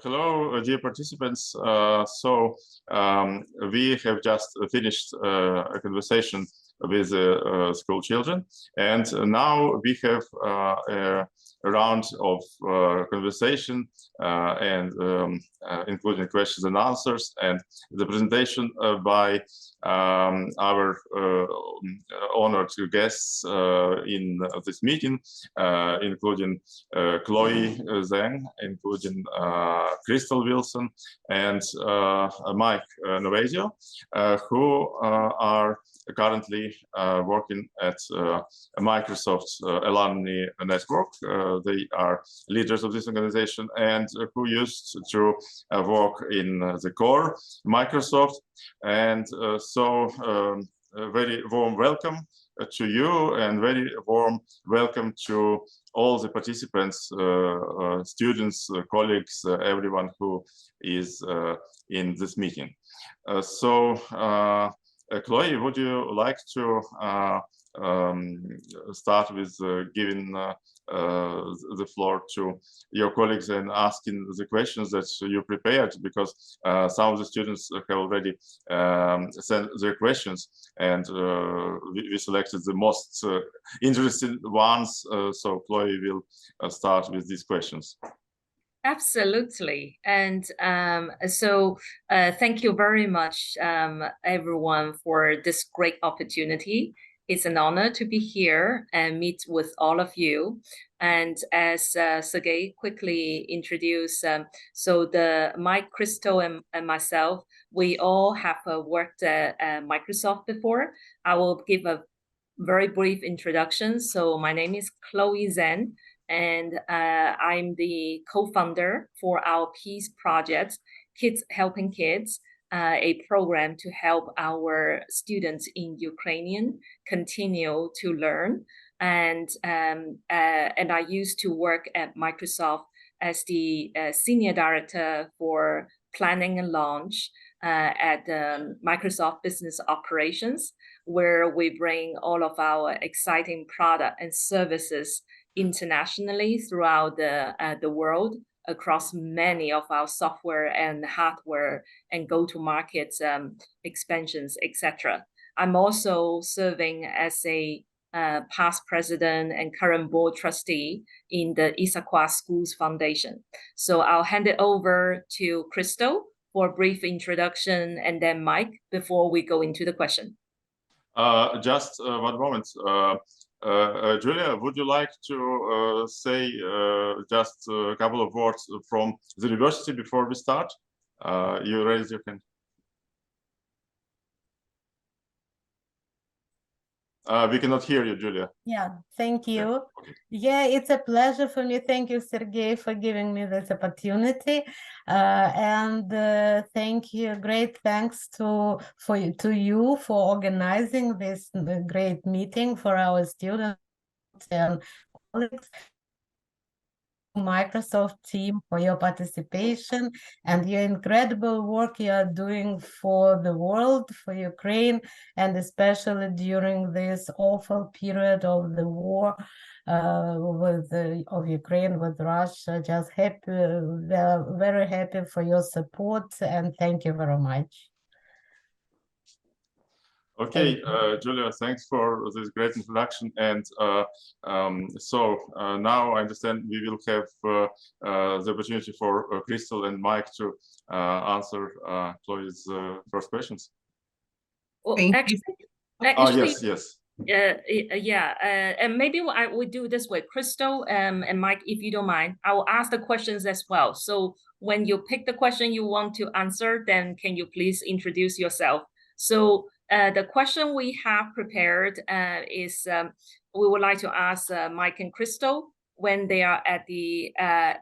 Hello, dear participants. We have just finished a conversation with school children, and now we have a round of conversation and including questions and answers, and the presentation by our honored guests in this meeting, including Cloe, Zeng, including Crystal Wilson, and Mike Novasio, who are currently working at Microsoft Alumni Network. They are leaders of this organization and who used to work in the core Microsoft. And a very warm welcome to you, and very warm welcome to all the participants, students, colleagues, everyone who is in this meeting. Chloe, would you like to start with giving the floor to your colleagues and asking the questions that you prepared, because some of the students have already sent their questions, and we selected the most interesting ones. So Chloe will start with these questions. Absolutely. And thank you very much, everyone, for this great opportunity. It's an honor to be here and meet with all of you. And as Sergey quickly introduced, Mike, Crystal, and myself, we all have worked at Microsoft before. I will give a very brief introduction. So my name is Chloe Zeng, and I'm the co-founder for our Peace Project, Kids Helping Kids, a program to help our students in Ukrainian continue to learn. And I used to work at Microsoft as the senior director for planning and launch at Microsoft Business Operations, where we bring all of our exciting product and services internationally throughout the world, across many of our software and hardware and go-to-market expansions, etc. I'm also serving as a past president and current board trustee in the Issaquah Schools Foundation. So I'll hand it over to Crystal for a brief introduction, and then Mike before we go into the question. Just one moment. Julia, would you like to say just a couple of words from the university before we start? You raise your hand. We cannot hear you, Julia. Yeah, thank you. Okay. Yeah, it's a pleasure for me. Thank you, Sergey, for giving me this opportunity. Thank you. Great thanks to you for organizing this great meeting for our students and colleagues. Microsoft team for your participation and your incredible work you are doing for the world, for Ukraine, and especially during this awful period of the war of Ukraine with Russia. Just happy, very happy for your support, and thank you very much. Okay, Julia, thanks for this great introduction. And now I understand we will have the opportunity for Crystal and Mike to answer Chloe's first questions. Well, actually, yes. And maybe I would do this way, Crystal and Mike, if you don't mind, I will ask the questions as well. So when you pick the question you want to answer, then can you please introduce yourself? So the question we have prepared is we would like to ask Mike and Crystal, when they are at the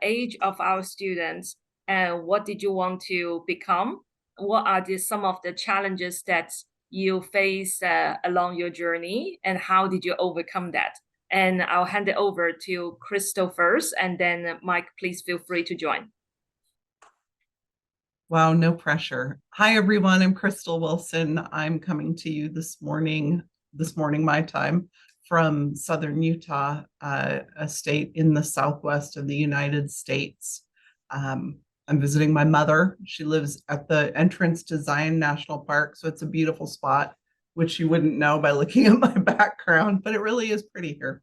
age of our students, what did you want to become? What are some of the challenges that you face along your journey, and how did you overcome that? And I'll hand it over to Crystal first, and then Mike, please feel free to join. Wow, no pressure. Hi, everyone. I'm Crystal Wilson. I'm coming to you this morning my time, from Southern Utah, a state in the Southwest of the United States. I'm visiting my mother. She lives at the entrance to Zion National Park, so it's a beautiful spot, which you wouldn't know by looking at my background, but it really is pretty here.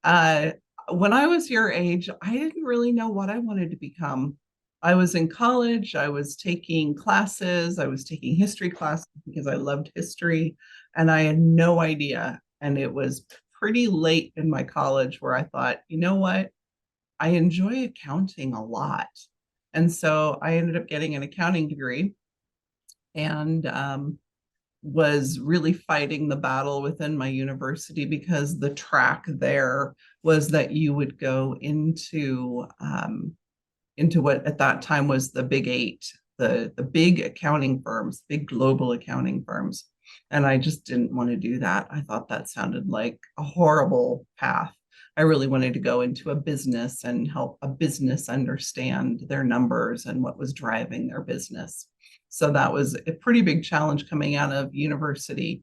When I was your age, I didn't really know what I wanted to become. I was in college, I was taking classes, I was taking history classes because I loved history, and I had no idea. And it was pretty late in my college where I thought, you know what? I enjoy accounting a lot. And so I ended up getting an accounting degree and was really fighting the battle within my university because the track there was that you would go into what at that time was the Big Eight, the big accounting firms, big global accounting firms. And I just didn't want to do that. I thought that sounded like a horrible path. I really wanted to go into a business and help a business understand their numbers and what was driving their business. So that was a pretty big challenge coming out of university.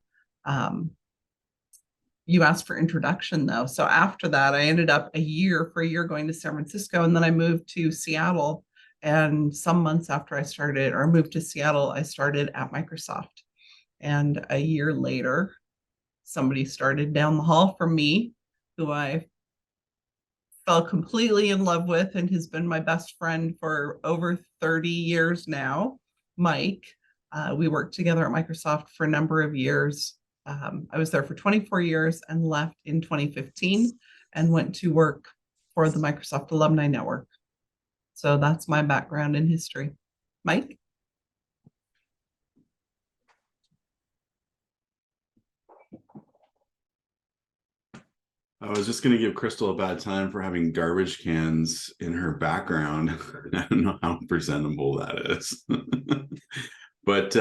You asked for introduction though. So after that, I ended up a year going to San Francisco, and then I moved to Seattle. And some months after I started or moved to Seattle, I started at Microsoft. And a year later, somebody started down the hall from me who I fell completely in love with and has been my best friend for over 30 years now, Mike. We worked together at Microsoft for a number of years. I was there for 24 years and left in 2015 and went to work for the Microsoft Alumni Network. So that's my background in history. Mike? I was just going to give Crystal a bad time for having garbage cans in her background. I don't know how presentable that is. But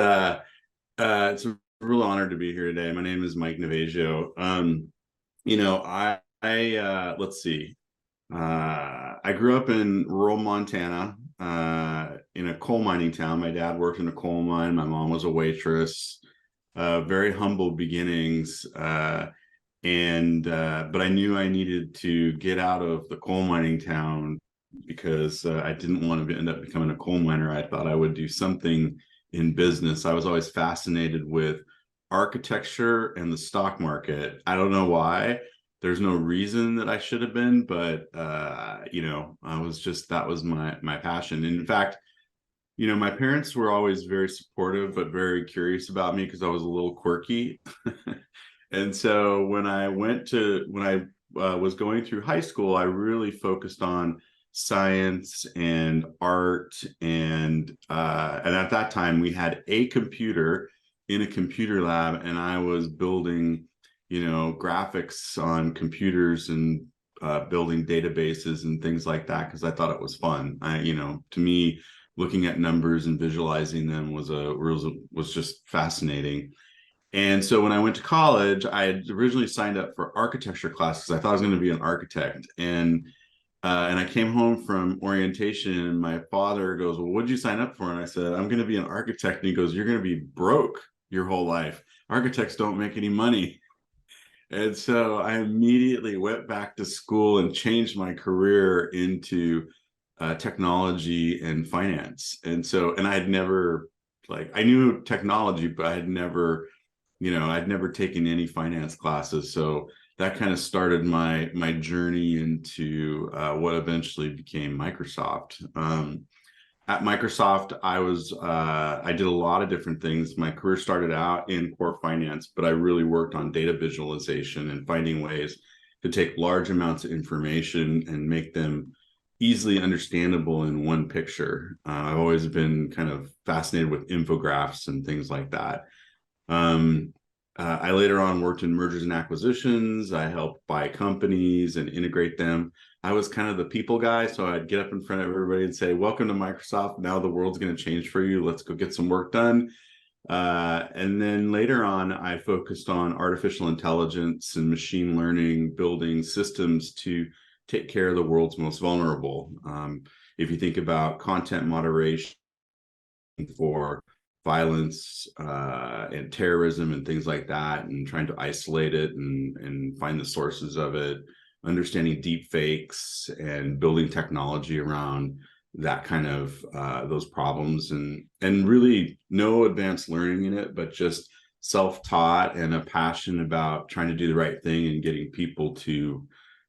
it's a real honor to be here today. My name is Mike Novasio. Let's see. I grew up in rural Montana, in a coal mining town. My dad worked in a coal mine. My mom was a waitress. Very humble beginnings. But I knew I needed to get out of the coal mining town because I didn't want to end up becoming a coal miner. I thought I would do something in business. I was always fascinated with architecture and the stock market. I don't know why. There's no reason that I should have been, but that was my passion. And in fact, my parents were always very supportive, but very curious about me because I was a little quirky. And so when I was going through high school, I really focused on science and art. And at that time we had a computer in a computer lab, and I was building, graphics on computers and building databases and things like that because I thought it was fun. To me, looking at numbers and visualizing them was just fascinating. And so when I went to college, I had originally signed up for architecture classes. I thought I was going to be an architect. And I came home from orientation, and my father goes, "Well, what did you sign up for?" And I said, "I'm going to be an architect." And he goes, "You're going to be broke your whole life. Architects don't make any money." And so I immediately went back to school and changed my career into technology and finance. And I had never, I knew technology, but I'd never taken any finance classes. So that kind of started my journey into what eventually became Microsoft. At Microsoft, I did a lot of different things. My career started out in core finance, but I really worked on data visualization and finding ways to take large amounts of information and make them easily understandable in one picture. I've always been kind of fascinated with infographics and things like that. I later on worked in mergers and acquisitions. I helped buy companies and integrate them. I was kind of the people guy, so I'd get up in front of everybody and say, "Welcome to Microsoft. Now the world's going to change for you. Let's go get some work done." And then later on, I focused on artificial intelligence and machine learning, building systems to take care of the world's most vulnerable. If you think about content moderation for violence and terrorism and things like that, and trying to isolate it and find the sources of it, understanding deep fakes and building technology around that kind of those problems, and really no advanced learning in it, but just self-taught and a passion about trying to do the right thing and getting people to,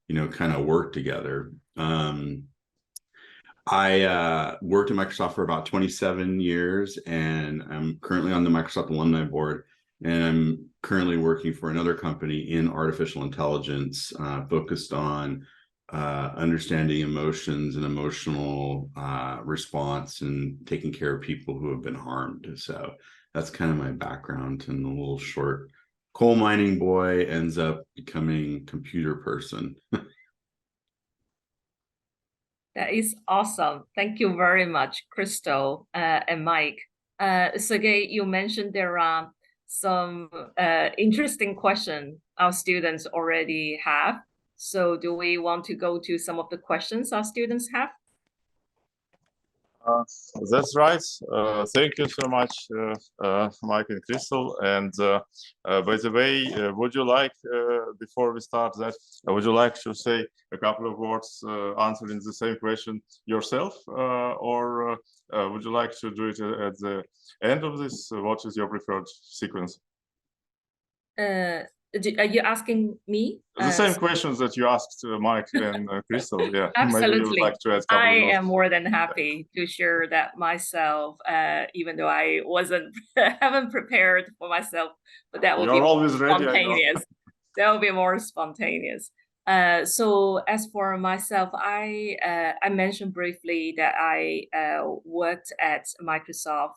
you know, kind of work together. I worked at Microsoft for about 27 years, and I'm currently on the Microsoft Alumni Board, and I'm currently working for another company in artificial intelligence, focused on understanding emotions and emotional response and taking care of people who have been harmed. So that's kind of my background, and a little short coal mining boy ends up becoming computer person. That is awesome. Thank you very much, Crystal and Mike. Sergey, you mentioned there are some interesting questions our students already have. So do we want to go to some of the questions our students have? That's right. Thank you so much, Mike and Crystal. And by the way, would you like, before we start that, would you like to say a couple of words answering the same question yourself? Or would you like to do it at the end of this? What is your preferred sequence? Are you asking me? The same questions that you asked Mike and Crystal. Yeah, absolutely. Maybe you would like to add a couple I of am more than happy to share that myself, even though I haven't prepared for myself, but that will You're be always ready, spontaneous. That will be more spontaneous. So as for myself, I mentioned briefly that I worked at Microsoft.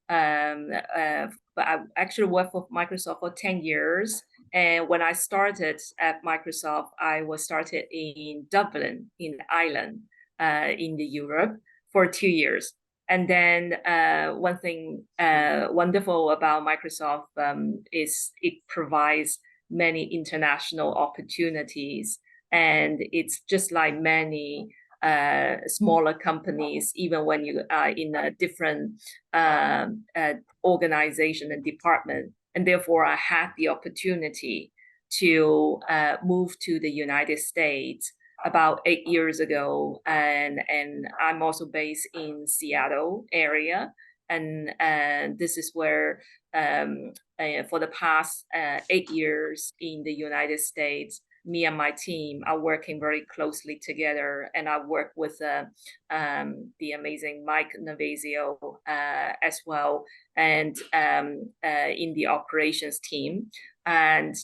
But I actually worked for Microsoft for 10 years. And when I started at Microsoft, I was started in Dublin, in Ireland, in the Europe for 2 years. And then one thing wonderful about Microsoft is it provides many international opportunities. And it's just like many smaller companies, even when you are in a different organization and department. And therefore, I had the opportunity to move to the United States about 8 years ago. And I'm also based in Seattle area. And this is where for the past 8 years in the United States, me and my team are working very closely together, and I work with the amazing Mike Novasio as well, and in the operations team. And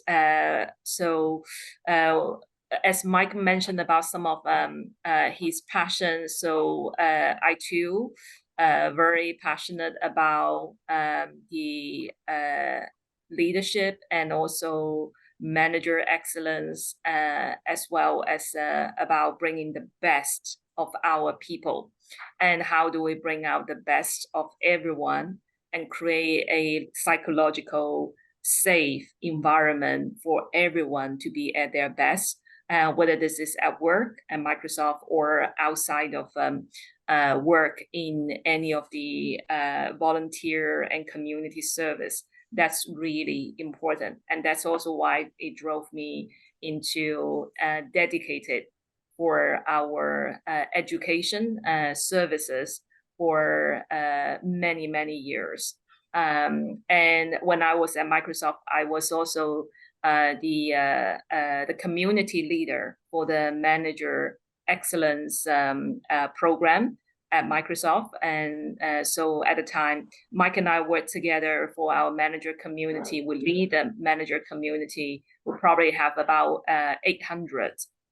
so as Mike mentioned about some of his passions, so I too very passionate about the leadership and also manager excellence, as well as about bringing the best of our people. And how do we bring out the best of everyone and create a psychological safe environment for everyone to be at their best, whether this is at work at Microsoft or outside of work in any of the volunteer and community service. That's really important. And that's also why it drove me into dedicated for our education services for many, many years. And when I was at Microsoft, I was also the community leader for the manager excellence program at Microsoft. And so at the time, Mike and I worked together for our manager community. We lead the manager community. We probably have about 800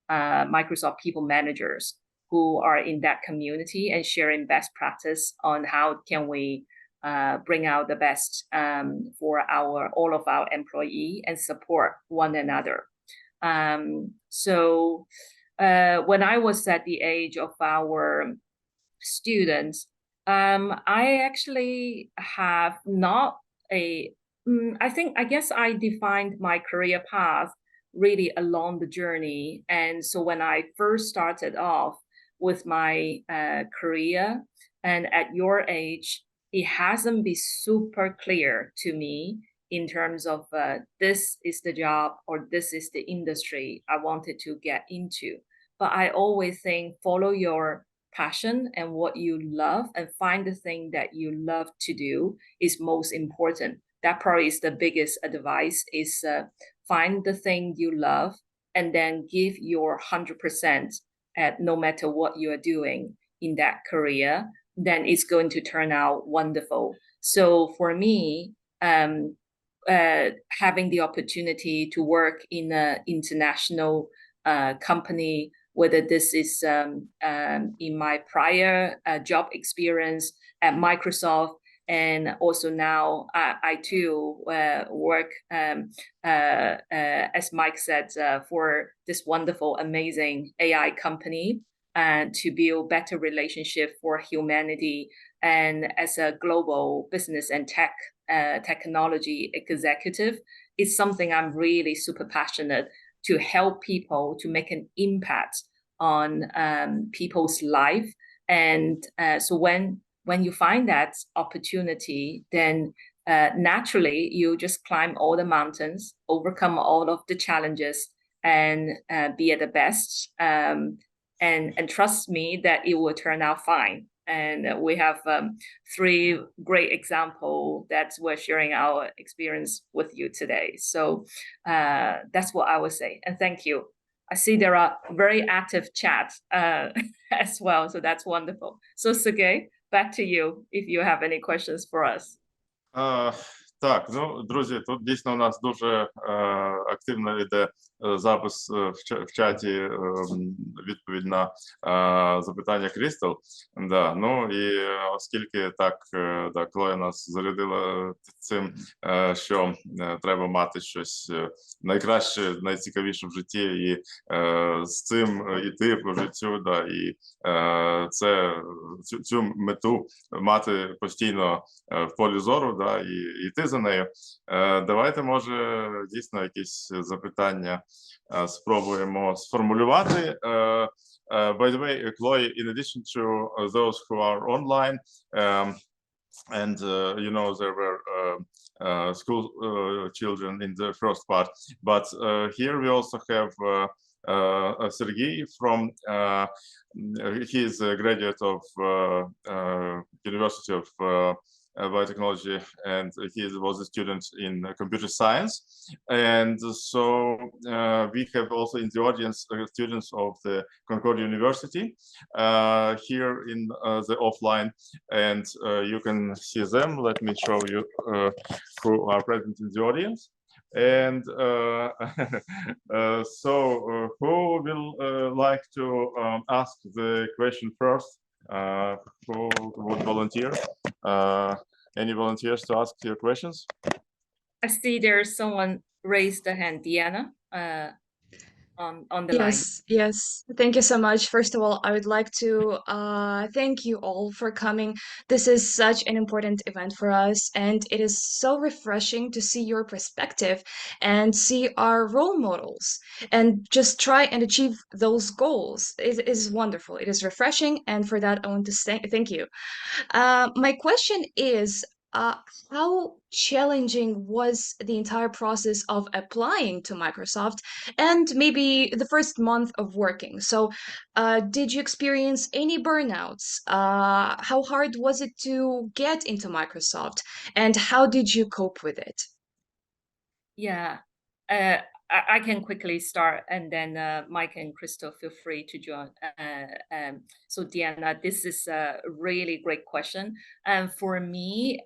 Microsoft people managers who are in that community and sharing best practice on how can we bring out the best for all of our employees and support one another. So when I was at the age of our students, I actually have not I guess I defined my career path really along the journey. And so when I first started off with my career, and at your age, it hasn't been super clear to me in terms of this is the job or this is the industry I wanted to get into. But I always think follow your passion and what you love, and find the thing that you love to do is most important. That probably is the biggest advice, is find the thing you love and then give your 100% at no matter what you are doing in that career, then it's going to turn out wonderful. So for me, having the opportunity to work in an international company, whether this is in my prior job experience at Microsoft, and also now I too work, as Mike said, for this wonderful, amazing AI company, to build better relationship for humanity. And as a global business and technology executive, it's something I'm really super passionate to help people to make an impact on people's life. And so when you find that opportunity, then naturally you just climb all the mountains, overcome all of the challenges, and be at the best. And trust me that it will turn out fine. And we have 3 great examples that we're sharing our experience with you today. So that's what I would say. And thank you. I see there are very active chats as well. So that's wonderful. So Sergey, back to you if you have any questions for us. Так, ну, друзі, тут дійсно у нас дуже активно йде запис в чаті, відповідь на запитання Крістал. Да, ну і оскільки так Клоя нас зарядила цим, що треба мати щось найкраще, найцікавіше в житті, і з цим йти по життю, да, і цю мету мати постійно в полі зору, да, і йти за нею. Давайте, може, дійсно якісь запитання спробуємо сформулювати. By the way, Chloe, in addition to those who are online, and you know, there were school children in the first part, but here we also have Sergey from, he is a graduate of University of Biotechnology, and he was a student in computer science. And so we have also in the audience students of the Concordia University here in the offline, and you can see them. Let me show you who are present in the audience. And so who will like to ask the question first? Who would volunteer? Any volunteers to ask your questions? I see there's someone raised the hand, Diana, on the line. Yes. Thank you so much. First of all, I would like to thank you all for coming. This is such an important event for us, and it is so refreshing to see your perspective and see our role models and just try and achieve those goals. It is wonderful. It is refreshing, and for that, I want to thank you. My question is, how challenging was the entire process of applying to Microsoft and maybe the first month of working? So did you experience any burnouts? How hard was it to get into Microsoft? And how did you cope with it? Yeah, I can quickly start, and then Mike and Crystal feel free to join. So Diana, this is a really great question. And for me,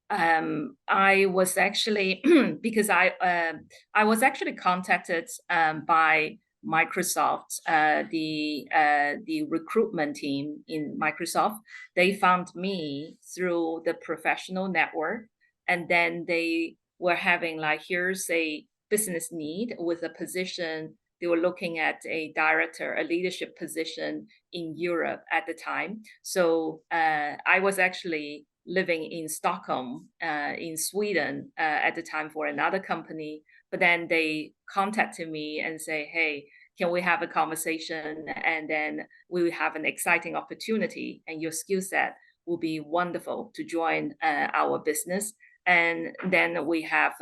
I was actually because I was actually contacted by Microsoft, the recruitment team in Microsoft. They found me through the professional network, and then they were having like, here's a business need with a position. They were looking at a director, a leadership position in Europe at the time. So I was actually living in Stockholm, in Sweden at the time for another company. But then they contacted me and say, hey, can we have a conversation? And then we will have an exciting opportunity, and your skill set will be wonderful to join our business. And then we have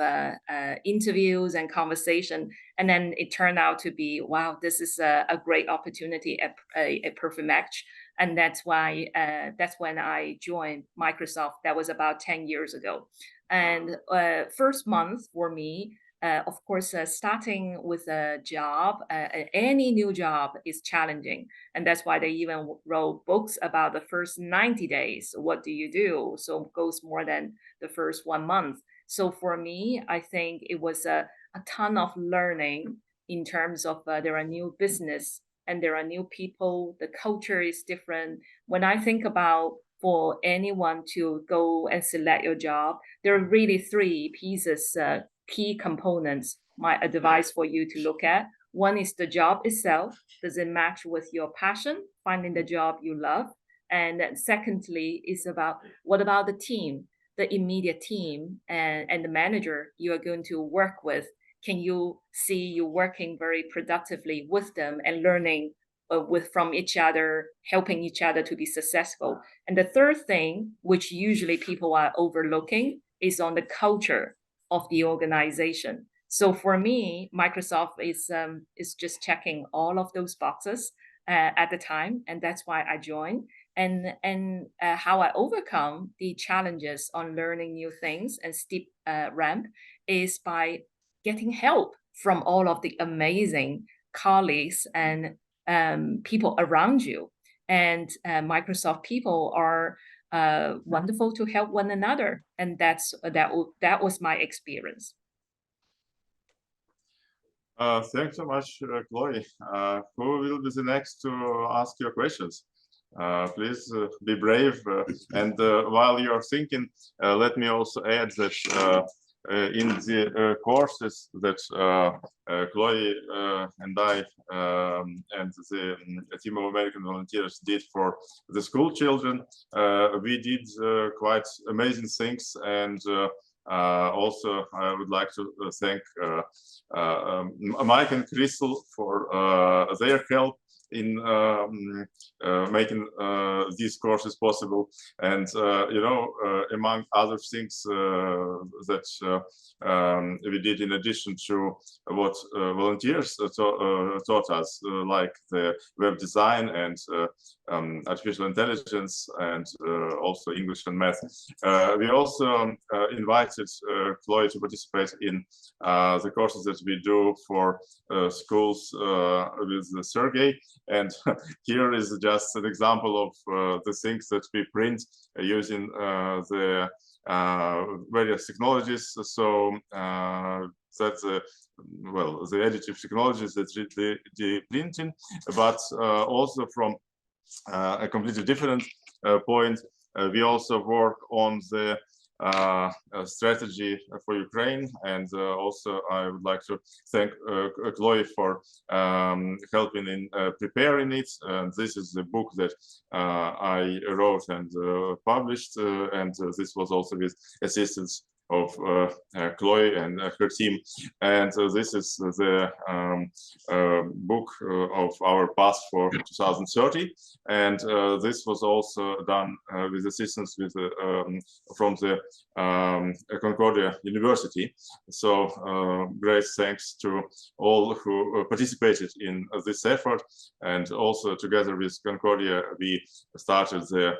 interviews and conversation, and then it turned out to be, wow, this is a great opportunity, a perfect match. And that's why that's when I joined Microsoft. That was about 10 years ago. And first month for me, of course, starting with a job, any new job is challenging. And that's why they even wrote books about the first 90 days. What do you do? So it goes more than the first 1 month. So for me, I think it was a ton of learning in terms of there are new business and there are new people. The culture is different. When I think about for anyone to go and select your job, there are really three pieces, key components, my advice for you to look at. One is the job itself. Does it match with your passion, finding the job you love? And secondly, is about what about the team, the immediate team and the manager you are going to work with? Can you see you working very productively with them and learning from each other, helping each other to be successful? And the third thing, which usually people are overlooking, is on the culture of the organization. So for me, Microsoft is just checking all of those boxes at the time, and that's why I joined. And how I overcome the challenges on learning new things and steep ramp is by getting help from all of the amazing colleagues and people around you. And Microsoft people are wonderful to help one another, and that was my experience. Thanks so much, Chloe. Who will be the next to ask your questions? Please be brave. And while you're thinking, let me also add that in the courses that Chloe and I and the team of American volunteers did for the school children, we did quite amazing things. And also, I would like to thank Mike and Crystal for their help in making these courses possible. And you know, among other things that we did in addition to what volunteers taught us, like the web design and artificial intelligence and also English and math. We also invited Chloe to participate in the courses that we do for schools with Sergey. And here is just an example of the things that we print using the various technologies. So that's well, the additive technologies that the printing, but also from a completely different point, we also work on the strategy for Ukraine, and also I would like to thank Chloe for helping in preparing it. And this is the book that I wrote and published, and this was also with assistance of Chloe and her team. And this is the book of our path for 2030. And this was also done with assistance with from the Concordia University. So great thanks to all who participated in this effort. And also together with Concordia, we started the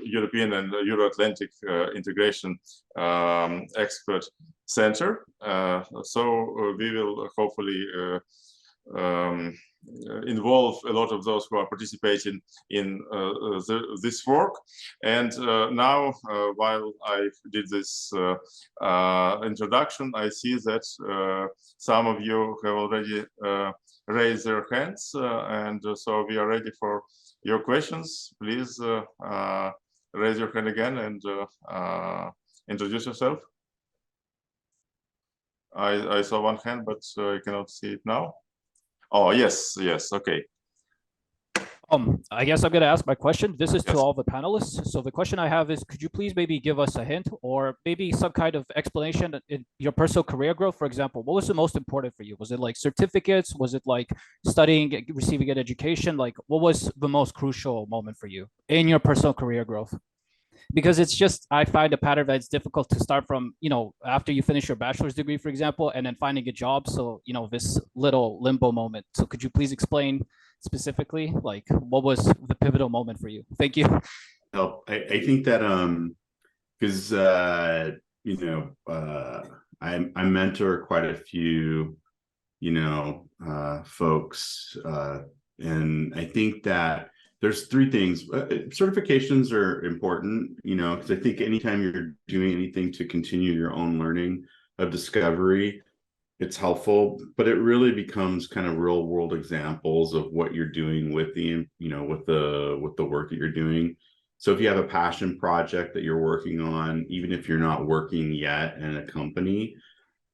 European and Euro-Atlantic Integration Expert Center. So we will hopefully involve a lot of those who are participating in this work. And now, while I did this introduction, I see that some of you have already raised their hands, and so we are ready for your questions. Please raise your hand again and introduce yourself. I saw one hand, but I cannot see it now. Oh, yes, okay. I guess I'm going to ask my question. This is to all the panelists. So the question I have is, could you please maybe give us a hint or maybe some kind of explanation in your personal career growth? For example, what was the most important for you? Was it like certificates? Was it like studying, receiving an education? Like, what was the most crucial moment for you in your personal career growth? Because it's just, I find a pattern that it's difficult to start from, you know, after you finish your bachelor's degree, for example, and then finding a job. So, you know, this little limbo moment. So could you please explain specifically? Like, what was the pivotal moment for you? Thank you. Oh, I think that because I mentor quite a few folks, and I think that there's three things. Certifications are important, because I think anytime you're doing anything to continue your own learning of discovery, it's helpful, but it really becomes kind of real world examples of what you're doing with the with the work that you're doing. So if you have a passion project that you're working on, even if you're not working yet in a company,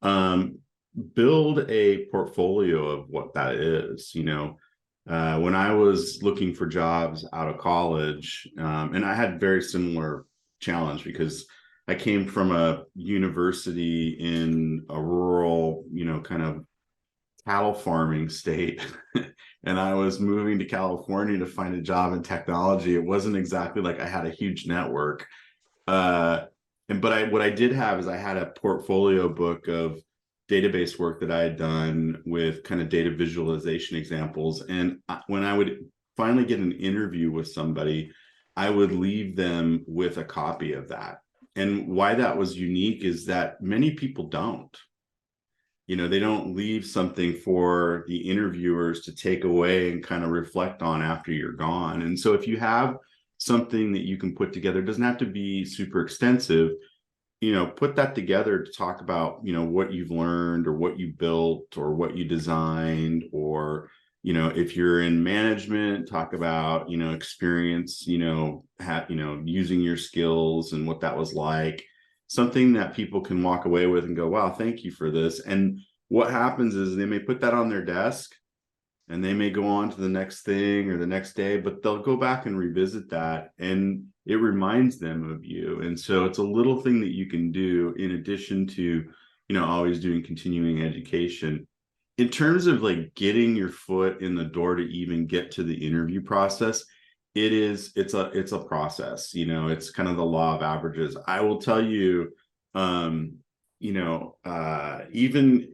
build a portfolio of what that is. When I was looking for jobs out of college, and I had very similar challenge because I came from a university in a rural, kind of cattle farming state, and I was moving to California to find a job in technology. It wasn't exactly like I had a huge network. But what I did have is I had a portfolio book of database work that I had done with kind of data visualization examples. And when I would finally get an interview with somebody, I would leave them with a copy of that. And why that was unique is that many people don't. They don't leave something for the interviewers to take away and kind of reflect on after you're gone. And so if you have something that you can put together, it doesn't have to be super extensive, put that together to talk about, what you've learned or what you built or what you designed, or, if you're in management, talk about, experience, using your skills and what that was like. Something that people can walk away with and go, wow, thank you for this. And what happens is they may put that on their desk and they may go on to the next thing or the next day, but they'll go back and revisit that and it reminds them of you. And so it's a little thing that you can do in addition to, always doing continuing education. In terms of like getting your foot in the door to even get to the interview process, it's a process. It's kind of the law of averages. I will tell you, even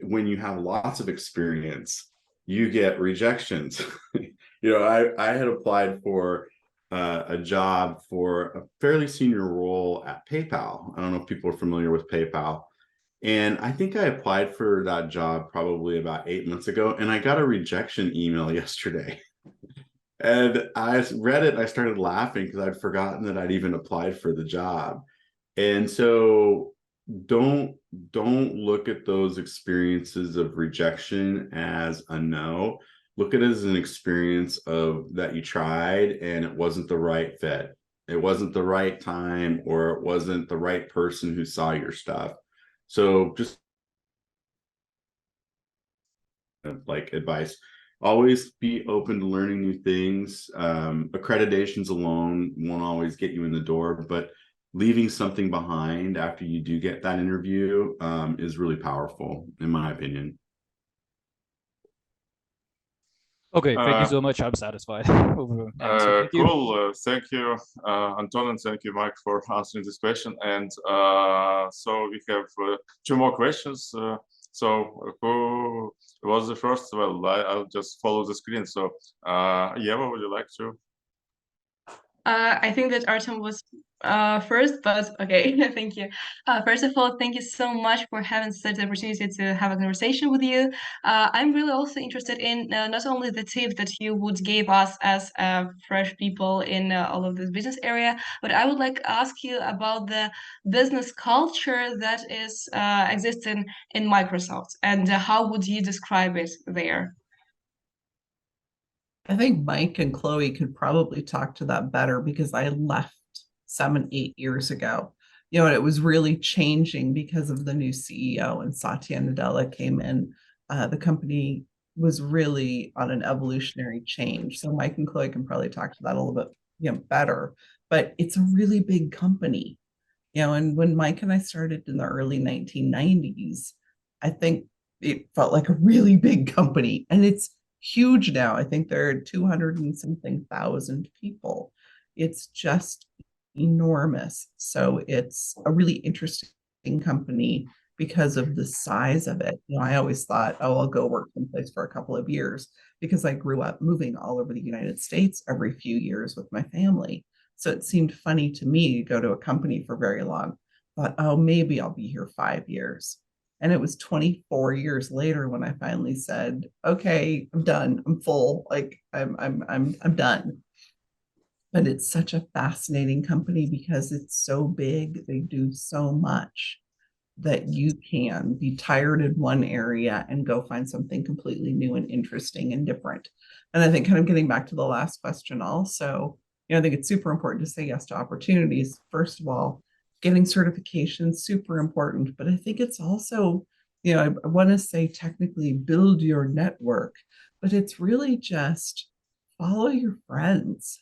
when you have lots of experience, you get rejections. I had applied for a job for a fairly senior role at PayPal. I don't know if people are familiar with PayPal. And I think I applied for that job probably about 8 months ago, and I got a rejection email yesterday. And I read it and I started laughing because I'd forgotten that I'd even applied for the job. And so don't look at those experiences of rejection as a no. Look at it as an experience of that you tried and it wasn't the right fit. It wasn't the right time, or it wasn't the right person who saw your stuff. So just like advice, always be open to learning new things. Accreditations alone won't always get you in the door, but leaving something behind after you do get that interview is really powerful, in my opinion. Okay, thank you so much. I'm satisfied. Thank you. Cool. Thank you, Anton, and thank you, Mike, for answering this question. And so we have 2 more questions. So who was the first? Well, I'll just follow the screen. So Yeva, would you like to? I think that Artem was first, but okay, thank you. First of all, thank you so much for having such an opportunity to have a conversation with you. I'm really also interested in not only the tip that you would give us as fresh people in all of this business area, but I would like to ask you about the business culture that is existing in Microsoft, and how would you describe it there? I think Mike and Chloe could probably talk to that better because I left 7-8 years ago. And it was really changing because of the new CEO, and Satya Nadella came in. The company was really on an evolutionary change. So Mike and Chloe can probably talk to that a little bit better. But it's a really big company. And when Mike and I started in the early 1990s, I think it felt like a really big company. And it's huge now. I think there are 200 and something thousand people. It's just enormous. So it's a really interesting company because of the size of it. I always thought, oh, I'll go work someplace for a couple of years because I grew up moving all over the United States every few years with my family. So it seemed funny to me to go to a company for very long. Thought, oh, maybe I'll be here 5 years. And it was 24 years later when I finally said, okay, I'm done. I'm full. Like I'm done. But it's such a fascinating company because it's so big. They do so much that you can be tired in one area and go find something completely new and interesting and different. And I think kind of getting back to the last question also, I think it's super important to say yes to opportunities. First of all, getting certification, super important. But I think it's also, I want to say technically build your network, but it's really just follow your friends.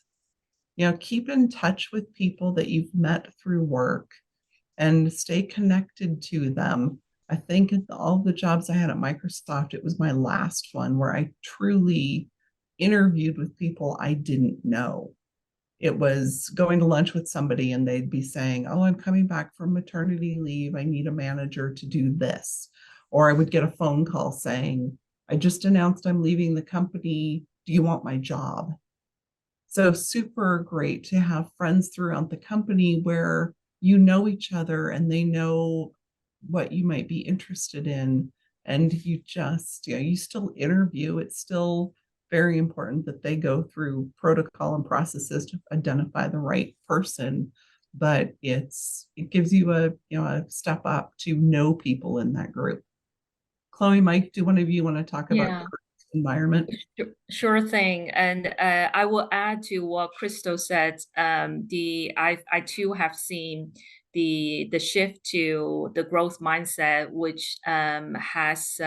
Keep in touch with people that you've met through work and stay connected to them. I think at all the jobs I had at Microsoft, it was my last one where I truly interviewed with people I didn't know. It was going to lunch with somebody and they'd be saying, oh, I'm coming back from maternity leave. I need a manager to do this. Or I would get a phone call saying, I just announced I'm leaving the company. Do you want my job? So super great to have friends throughout the company where you know each other and they know what you might be interested in. And you just, you still interview. It's still very important that they go through protocol and processes to identify the right person. But it gives you a step up to know people in that group. Chloe, Mike, do one of you want to talk about environment? Sure thing. And I will add to what Crystal said. I too have seen the shift to the growth mindset, which has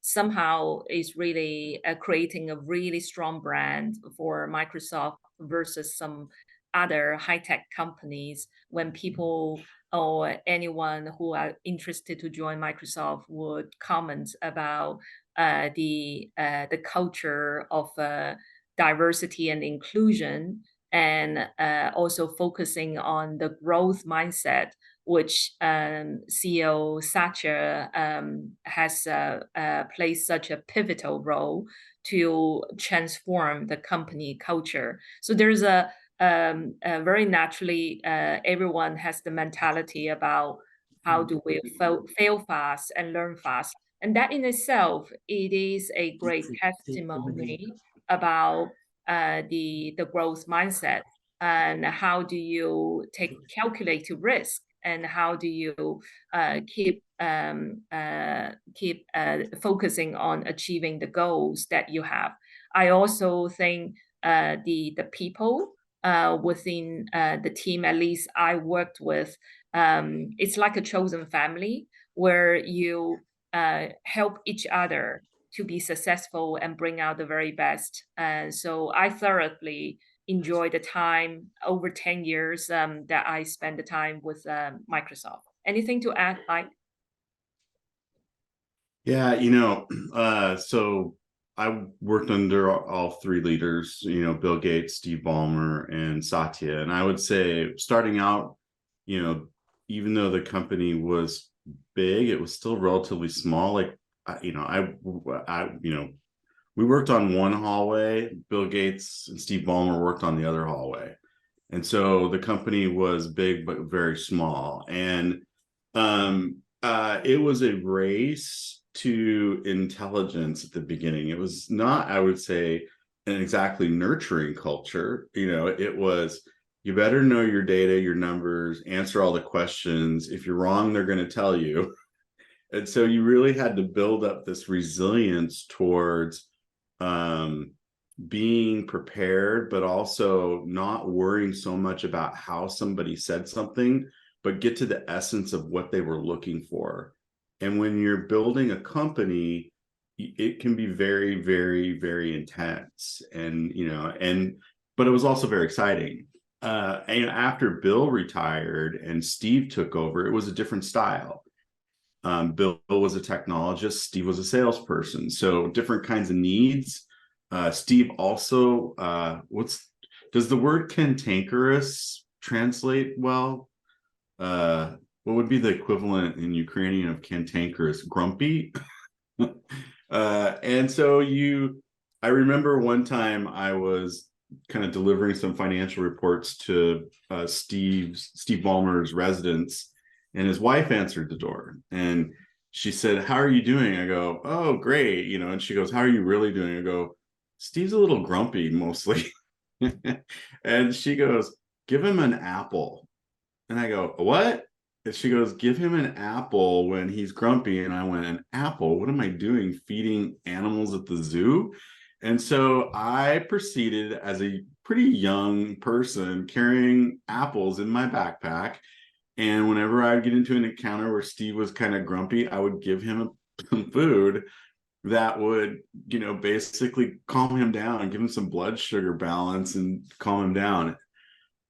somehow is really creating a really strong brand for Microsoft versus some other high-tech companies. When people or anyone who are interested to join Microsoft would comment about the culture of diversity and inclusion, and also focusing on the growth mindset, which CEO Satya has played such a pivotal role to transform the company culture. So there's a very naturally, everyone has the mentality about how do we fail fast and learn fast. And that in itself, it is a great testimony about the growth mindset and how do you take calculated risk and how do you keep focusing on achieving the goals that you have. I also think the people within the team, at least I worked with, it's like a chosen family where you help each other to be successful and bring out the very best. And so I thoroughly enjoy the time over 10 years that I spend the time with Microsoft. Anything to add, Mike? Yeah, so I worked under all three leaders, Bill Gates, Steve Ballmer, and Satya. And I would say starting out, even though the company was big, it was still relatively small. Like, we worked on one hallway. Bill Gates and Steve Ballmer worked on the other hallway. And so the company was big, but very small. And it was a race to intelligence at the beginning. It was not, I would say, an exactly nurturing culture. It was, you better know your data, your numbers, answer all the questions. If you're wrong, they're going to tell you. And so you really had to build up this resilience towards being prepared, but also not worrying so much about how somebody said something, but get to the essence of what they were looking for. And when you're building a company, it can be very, very, very intense. And, but it was also very exciting. And after Bill retired and Steve took over, it was a different style. Bill was a technologist, Steve was a salesperson. So different kinds of needs. Steve also, does the word cantankerous translate well? what would be the equivalent in Ukrainian of cantankerous, grumpy. And so I remember one time I was kind of delivering some financial reports to Steve Ballmer's residence, and his wife answered the door, and she said, "How are you doing?" I go, "Oh, great," and she goes, "How are you really doing?" I go, "Steve's a little grumpy mostly." And she goes, "Give him an apple." And I go, "What?" And she goes, "Give him an apple when he's grumpy." And I went, "An apple? What am I doing? Feeding animals at the zoo?" And so I proceeded, as a pretty young person, carrying apples in my backpack. And whenever I'd get into an encounter where Steve was kind of grumpy, I would give him some food that would, basically calm him down and give him some blood sugar balance and calm him down.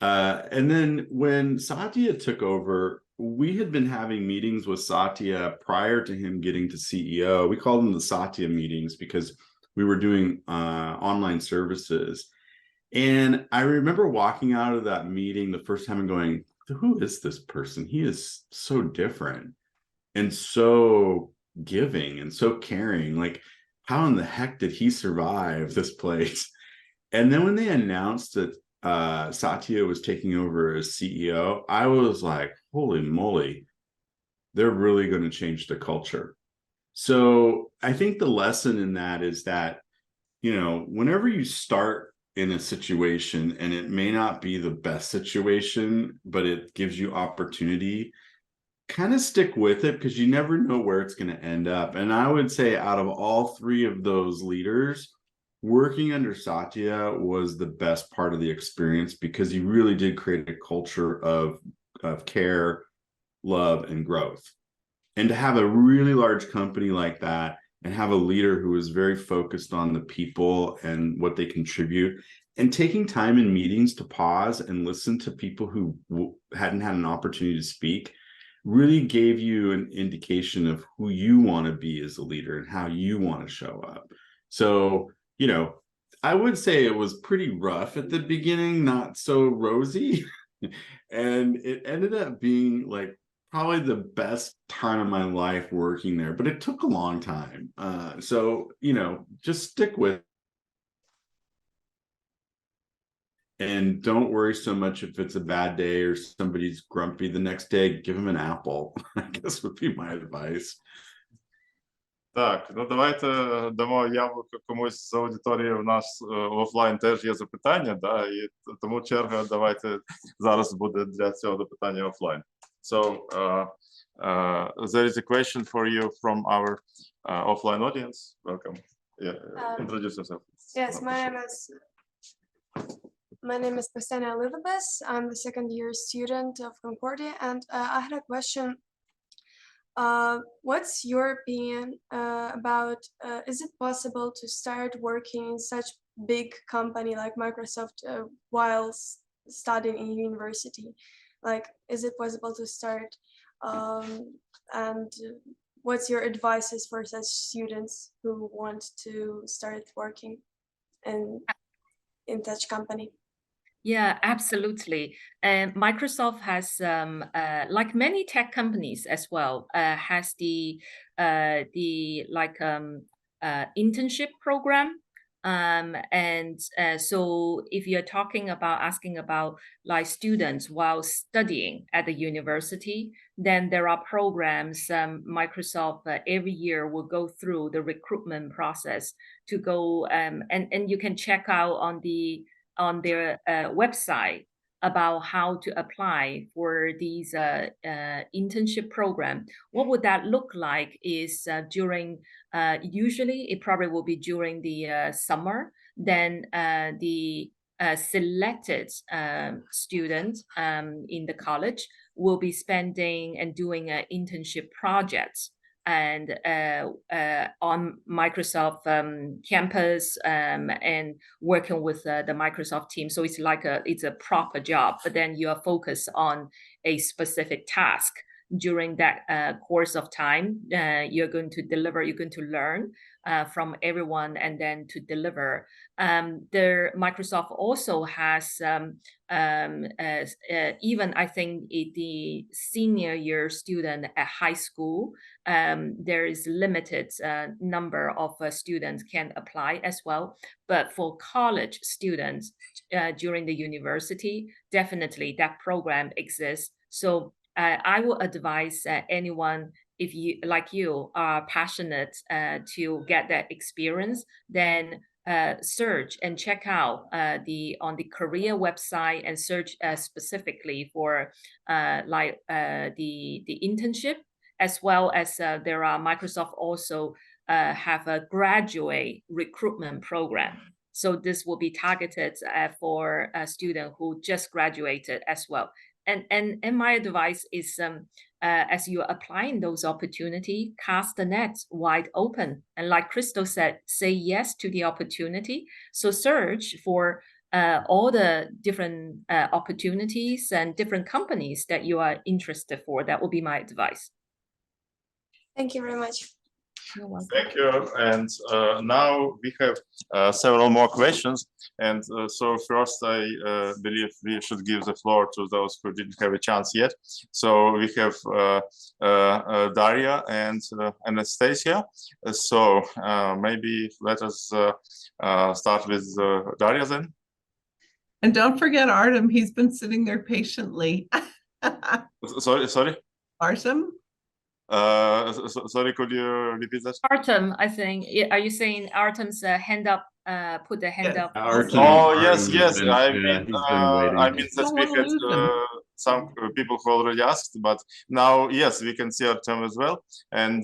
And then when Satya took over, we had been having meetings with Satya prior to him getting to CEO. We called them the Satya meetings because we were doing online services. And I remember walking out of that meeting the first time and going, "Who is this person? He is so different and so giving and so caring. Like, how in the heck did he survive this place?" And then when they announced that Satya was taking over as CEO, I was like, holy moly, they're really going to change the culture. So I think the lesson in that is that, whenever you start in a situation and it may not be the best situation, but it gives you opportunity, kind of stick with it, because you never know where it's going to end up. And I would say out of all three of those leaders, working under Satya was the best part of the experience, because he really did create a culture of care, love, and growth. And to have a really large company like that and have a leader who is very focused on the people and what they contribute, and taking time in meetings to pause and listen to people who hadn't had an opportunity to speak, really gave you an indication of who you want to be as a leader and how you want to show up. So, I would say it was pretty rough at the beginning, not so rosy. And it ended up being like probably the best time of my life working there, but it took a long time. So, just stick with it. And don't worry so much if it's a bad day or somebody's grumpy the next day. Give them an apple, I guess would be my advice. Так, давайте дамо яблуко комусь з аудиторії. У нас офлайн теж є запитання, да, і тому черга давайте зараз буде для цього питання офлайн. So, there is a question for you from our offline audience. Welcome. Yeah, introduce yourself. Yes, my name is Pasena Elizabeth. I'm the second-year student of Concordia, and I had a question. What's your opinion about, is it possible to start working in such big company like Microsoft while studying in university? Like, is it possible to start? And what's your advices for such students who want to start working in such company? Yeah, absolutely. And Microsoft has, like many tech companies as well, has the internship program. So if you're asking about like students while studying at the university, then there are programs. Microsoft every year will go through the recruitment process to go, and you can check out on their website about how to apply for these internship program. What would that look like is during, usually it probably will be during the summer, then the selected students in the college will be spending and doing internship projects and on Microsoft campus and working with the Microsoft team. So it's like it's a proper job, but then you are focused on a specific task during that course of time. You're going to deliver, you're going to learn from everyone and then to deliver. Microsoft also has even I think the senior year student at high school, there is limited number of students can apply as well. But for college students during the university, definitely that program exists. So I will advise anyone, if you like you are passionate to get that experience, then search and check out on the career website and search specifically for the internship, as well as there are Microsoft also have a graduate recruitment program. So this will be targeted for a student who just graduated as well. And my advice is, as you're applying those opportunities, cast the net wide open. And like Crystal said, say yes to the opportunity. So search for all the different opportunities and different companies that you are interested for. That will be my advice. Thank you very much. You're welcome. Thank you. And now we have several more questions. And so first, I believe we should give the floor to those who didn't have a chance yet. So we have Daria and Anastasia. So maybe let us start with Daria then. And don't forget Artem, he's been sitting there patiently. Sorry? Artem? Sorry, could you repeat that? Artem, I think. Are you saying Artem's hand up? Put the hand up. Artem, Oh yes, Artem yes. been, I he's mean, been waiting. I mean that Don't we wanna had lose him. some people who already asked, but now yes, we can see Artem as well. And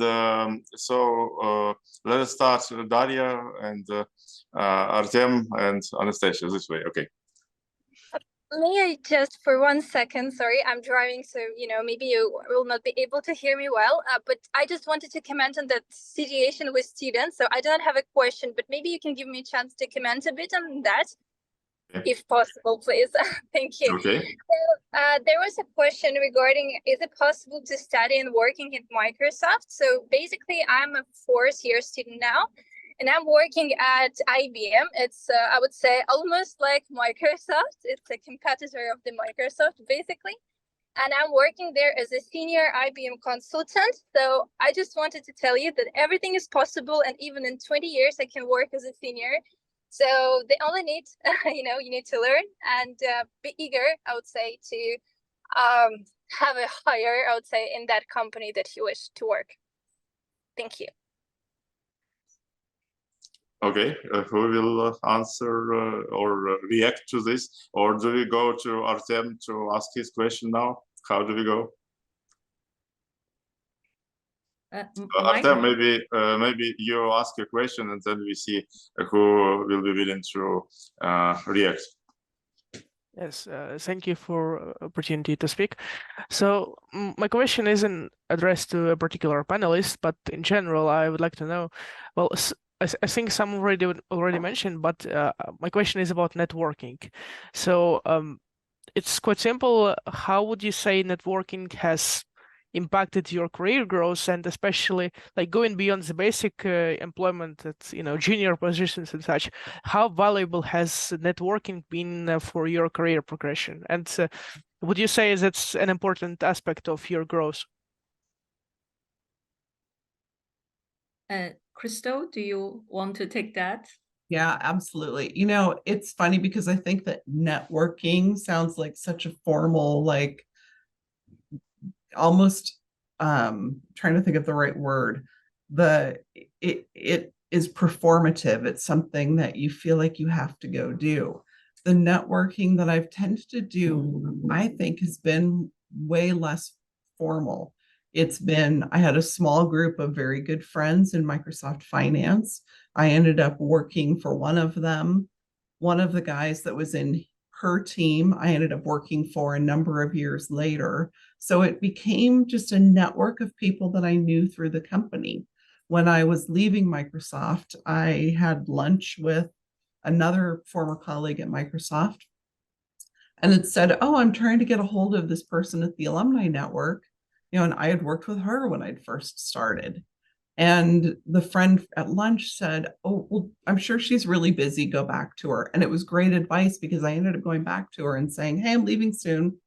so let us start Daria and Artem and Anastasia this way. Okay. May I just for 1 second, sorry, I'm driving, so maybe you will not be able to hear me well, but I just wanted to comment on that situation with students. So I don't have a question, but maybe you can give me a chance to comment a bit on that, if possible, please. Thank you. Okay. So there was a question regarding, is it possible to study and working at Microsoft? So basically, I'm a 4th year student now, and I'm working at IBM. It's, I would say, almost like Microsoft. It's a competitor of the Microsoft, basically. And I'm working there as a senior IBM consultant. So I just wanted to tell you that everything is possible. And even in 20 years, I can work as a senior. So they only need, you need to learn and be eager, I would say, to have a hire, I would say, in that company that you wish to work. Thank you. Okay, who will answer or react to this? Or do we go to Artem to ask his question now? How do we go? Artem, maybe you ask a question and then we see who will be willing to react. Yes, thank you for opportunity to speak. So my question isn't addressed to a particular panelist, but in general, I would like to know, well, I think some already mentioned, but my question is about networking. So it's quite simple. How would you say networking has impacted your career growth, and especially like going beyond the basic employment at junior positions and such? How valuable has networking been for your career progression? And would you say that's an important aspect of your growth? Crystal, do you want to take that? Yeah, absolutely. It's funny because I think that networking sounds like such a formal, like almost trying to think of the right word. It is performative. It's something that you feel like you have to go do. The networking that I've tended to do, I think, has been way less formal. I had a small group of very good friends in Microsoft Finance. I ended up working for one of them. One of the guys that was in her team, I ended up working for a number of years later. So it became just a network of people that I knew through the company. When I was leaving Microsoft, I had lunch with another former colleague at Microsoft, and it said, oh, I'm trying to get a hold of this person at the Alumni Network. and I had worked with her when I'd first started. And the friend at lunch said, "Oh, well, I'm sure she's really busy. Go back to her." And it was great advice, because I ended up going back to her and saying, "Hey, I'm leaving soon.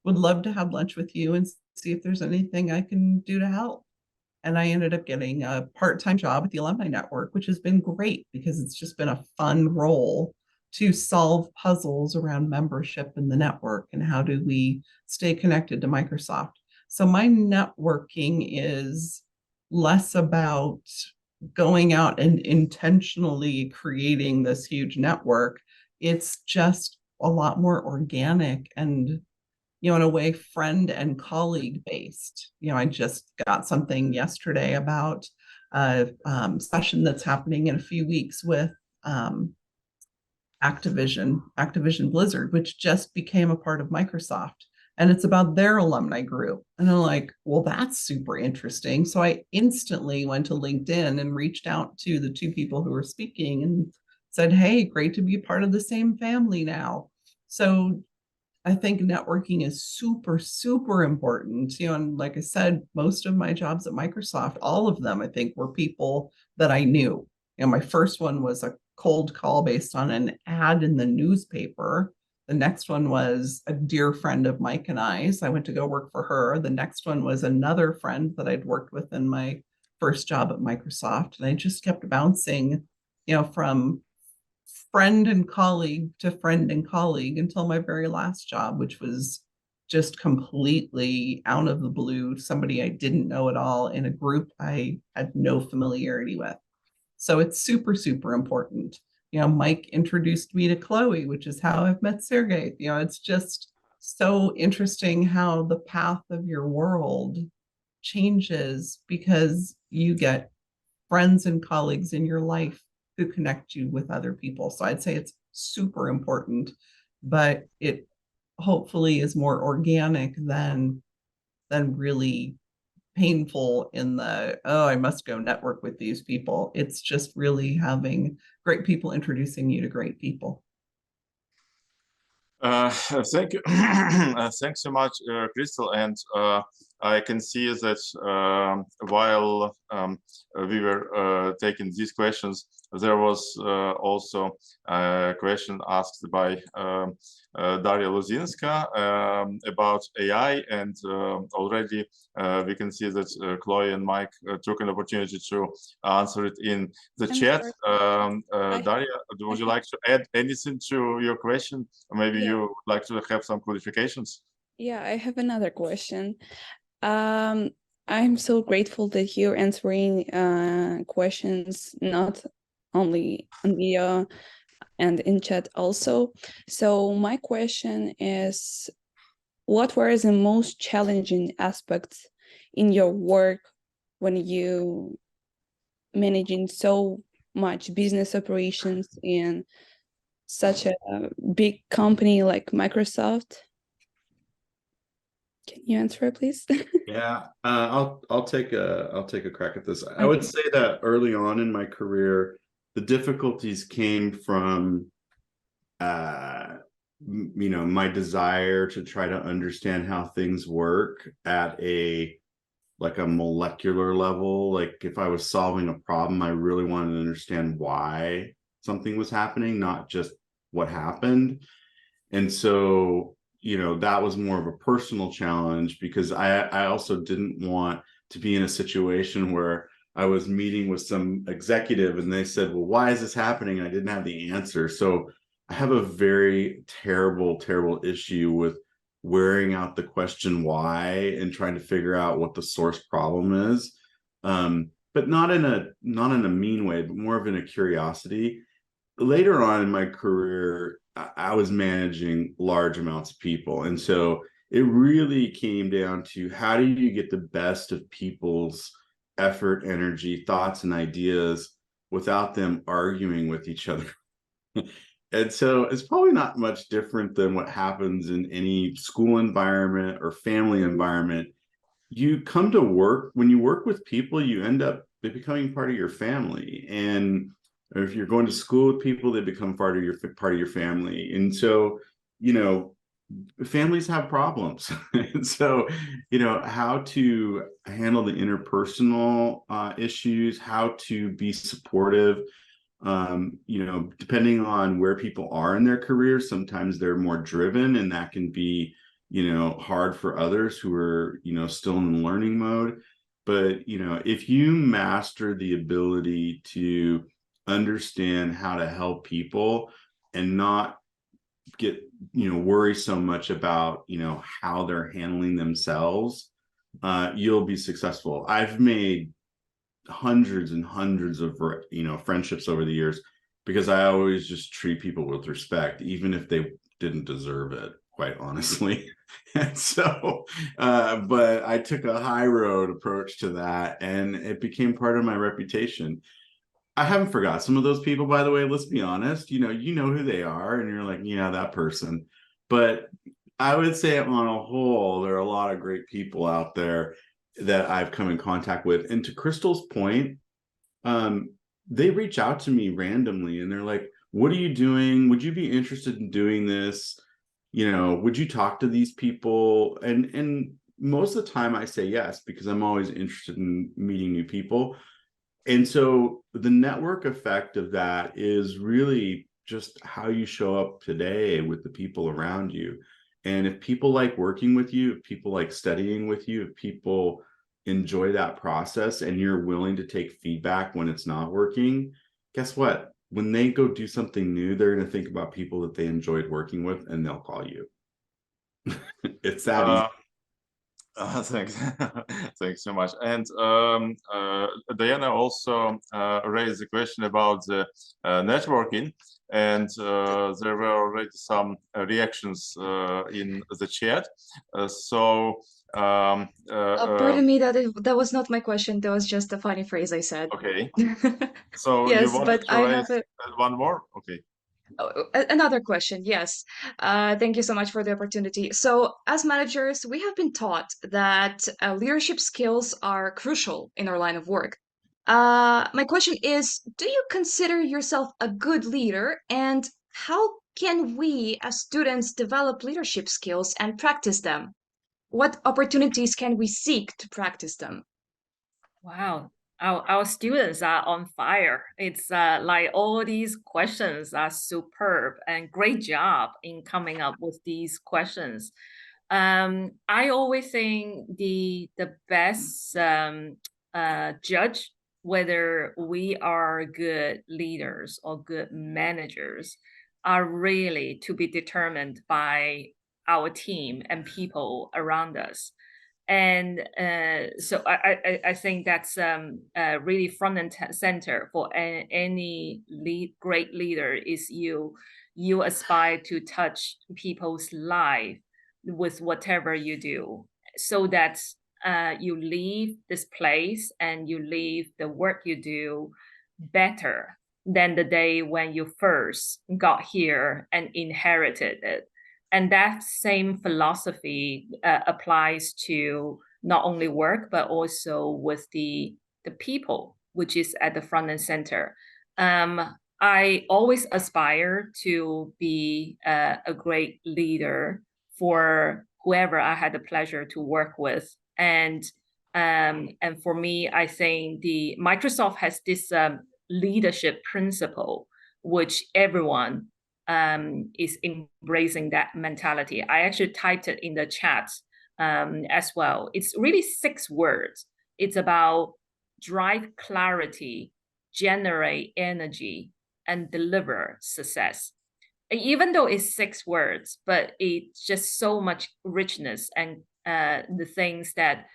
Would love to have lunch with you and see if there's anything I can do to help." And I ended up getting a part-time job at the Alumni Network, which has been great, because it's just been a fun role to solve puzzles around membership in the network and how do we stay connected to Microsoft. So my networking is less about going out and intentionally creating this huge network. It's just a lot more organic and, in a way, friend and colleague based. I just got something yesterday about a session that's happening in a few weeks with Activision Blizzard, which just became a part of Microsoft. And it's about their alumni group. And I'm like, well, that's super interesting. So I instantly went to LinkedIn and reached out to the two people who were speaking and said, "Hey, great to be a part of the same family now." So I think networking is super, super important. And like I said, most of my jobs at Microsoft, all of them, I think, were people that I knew. My first one was a cold call based on an ad in the newspaper. The next one was a dear friend of Mike and I. So I went to go work for her. The next one was another friend that I'd worked with in my first job at Microsoft. And I just kept bouncing, from friend and colleague to friend and colleague until my very last job, which was just completely out of the blue, somebody I didn't know at all in a group I had no familiarity with. So it's super, super important. Mike introduced me to Chloe, which is how I've met Sergey. It's just so interesting how the path of your world changes because you get friends and colleagues in your life who connect you with other people. So I'd say it's super important, but it hopefully is more organic than really painful in the, oh, I must go network with these people. It's just really having great people introducing you to great people. Thank you. Thanks so much, Crystal. And I can see that while we were taking these questions, there was also a question asked by Daria Luzinska about AI, and already we can see that Chloe and Mike took an opportunity to answer it in the chat. Daria, would you like to add anything to your question? Or maybe you would like to have some clarifications? Yeah, I have another question. I'm so grateful that you're answering questions not only on video and in chat also. So my question is, what were the most challenging aspects in your work when you managing so much business operations in such a big company like Microsoft? Can you answer it, please? Yeah, I'll take a crack at this. I would say that early on in my career, the difficulties came from my desire to try to understand how things work at a molecular level. Like if I was solving a problem, I really wanted to understand why something was happening, not just what happened. And so that was more of a personal challenge because I also didn't want to be in a situation where I was meeting with some executive and they said, well, why is this happening? And I didn't have the answer. So I have a very terrible, terrible issue with wearing out the question why and trying to figure out what the source problem is. But not in a mean way, but more of in a curiosity. Later on in my career, I was managing large amounts of people. And so it really came down to how do you get the best of people's effort, energy, thoughts, and ideas without them arguing with each other. And so it's probably not much different than what happens in any school environment or family environment. You come to work, when you work with people, you end up becoming part of your family. And if you're going to school with people, they become part of your family. And so, families have problems. And so, how to handle the interpersonal issues, how to be supportive, depending on where people are in their careers, sometimes they're more driven, and that can be, hard for others who are, still in learning mode. But, if you master the ability to understand how to help people and not get worry so much about how they're handling themselves, you'll be successful. I've made hundreds and hundreds of friendships over the years because I always just treat people with respect, even if they didn't deserve it, quite honestly. And so but I took a high road approach to that, and it became part of my reputation. I haven't forgot some of those people, by the way. Let's be honest. You know who they are, and you're like, yeah, that person. But I would say, on a whole, there are a lot of great people out there that I've come in contact with. And to Crystal's point, they reach out to me randomly, and they're like, "What are you doing? Would you be interested in doing this? Would you talk to these people?" And most of the time, I say yes, because I'm always interested in meeting new people. And so the network effect of that is really just how you show up today with the people around you. And if people like working with you, if people like studying with you, if people enjoy that process, and you're willing to take feedback when it's not working, guess what? When they go do something new, they're going to think about people that they enjoyed working with, and they'll call you. It's that easy. Thanks. Thanks so much. And Diana also raised the question about the networking, and there were already some reactions in the chat. Pardon me, that was not my question. That was just a funny phrase I said. Okay. So yes, you wanted but to I raise have one more? Okay. another question. Yes. Thank you so much for the opportunity. So, as managers, we have been taught that leadership skills are crucial in our line of work. My question is, do you consider yourself a good leader, and how can we as students develop leadership skills and practice them? What opportunities can we seek to practice them? Wow, our students are on fire. It's like all these questions are superb, and great job in coming up with these questions. I always think the best judge whether we are good leaders or good managers are really to be determined by our team and people around us. And so I think that's really front and center for any great leader is you aspire to touch people's life with whatever you do, so that you leave this place and you leave the work you do better than the day when you first got here and inherited it. And that same philosophy applies to not only work, but also with the people, which is at the front and center. I always aspire to be a great leader for whoever I had the pleasure to work with. And for me, I think the Microsoft has this leadership principle, which everyone is embracing that mentality. I actually typed it in the chat as well. It's really 6 words. It's about drive clarity, generate energy, and deliver success. Even though it's 6 words, but it's just so much richness and the things that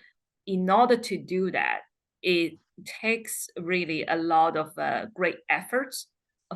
in order to do that, it takes really a lot of great efforts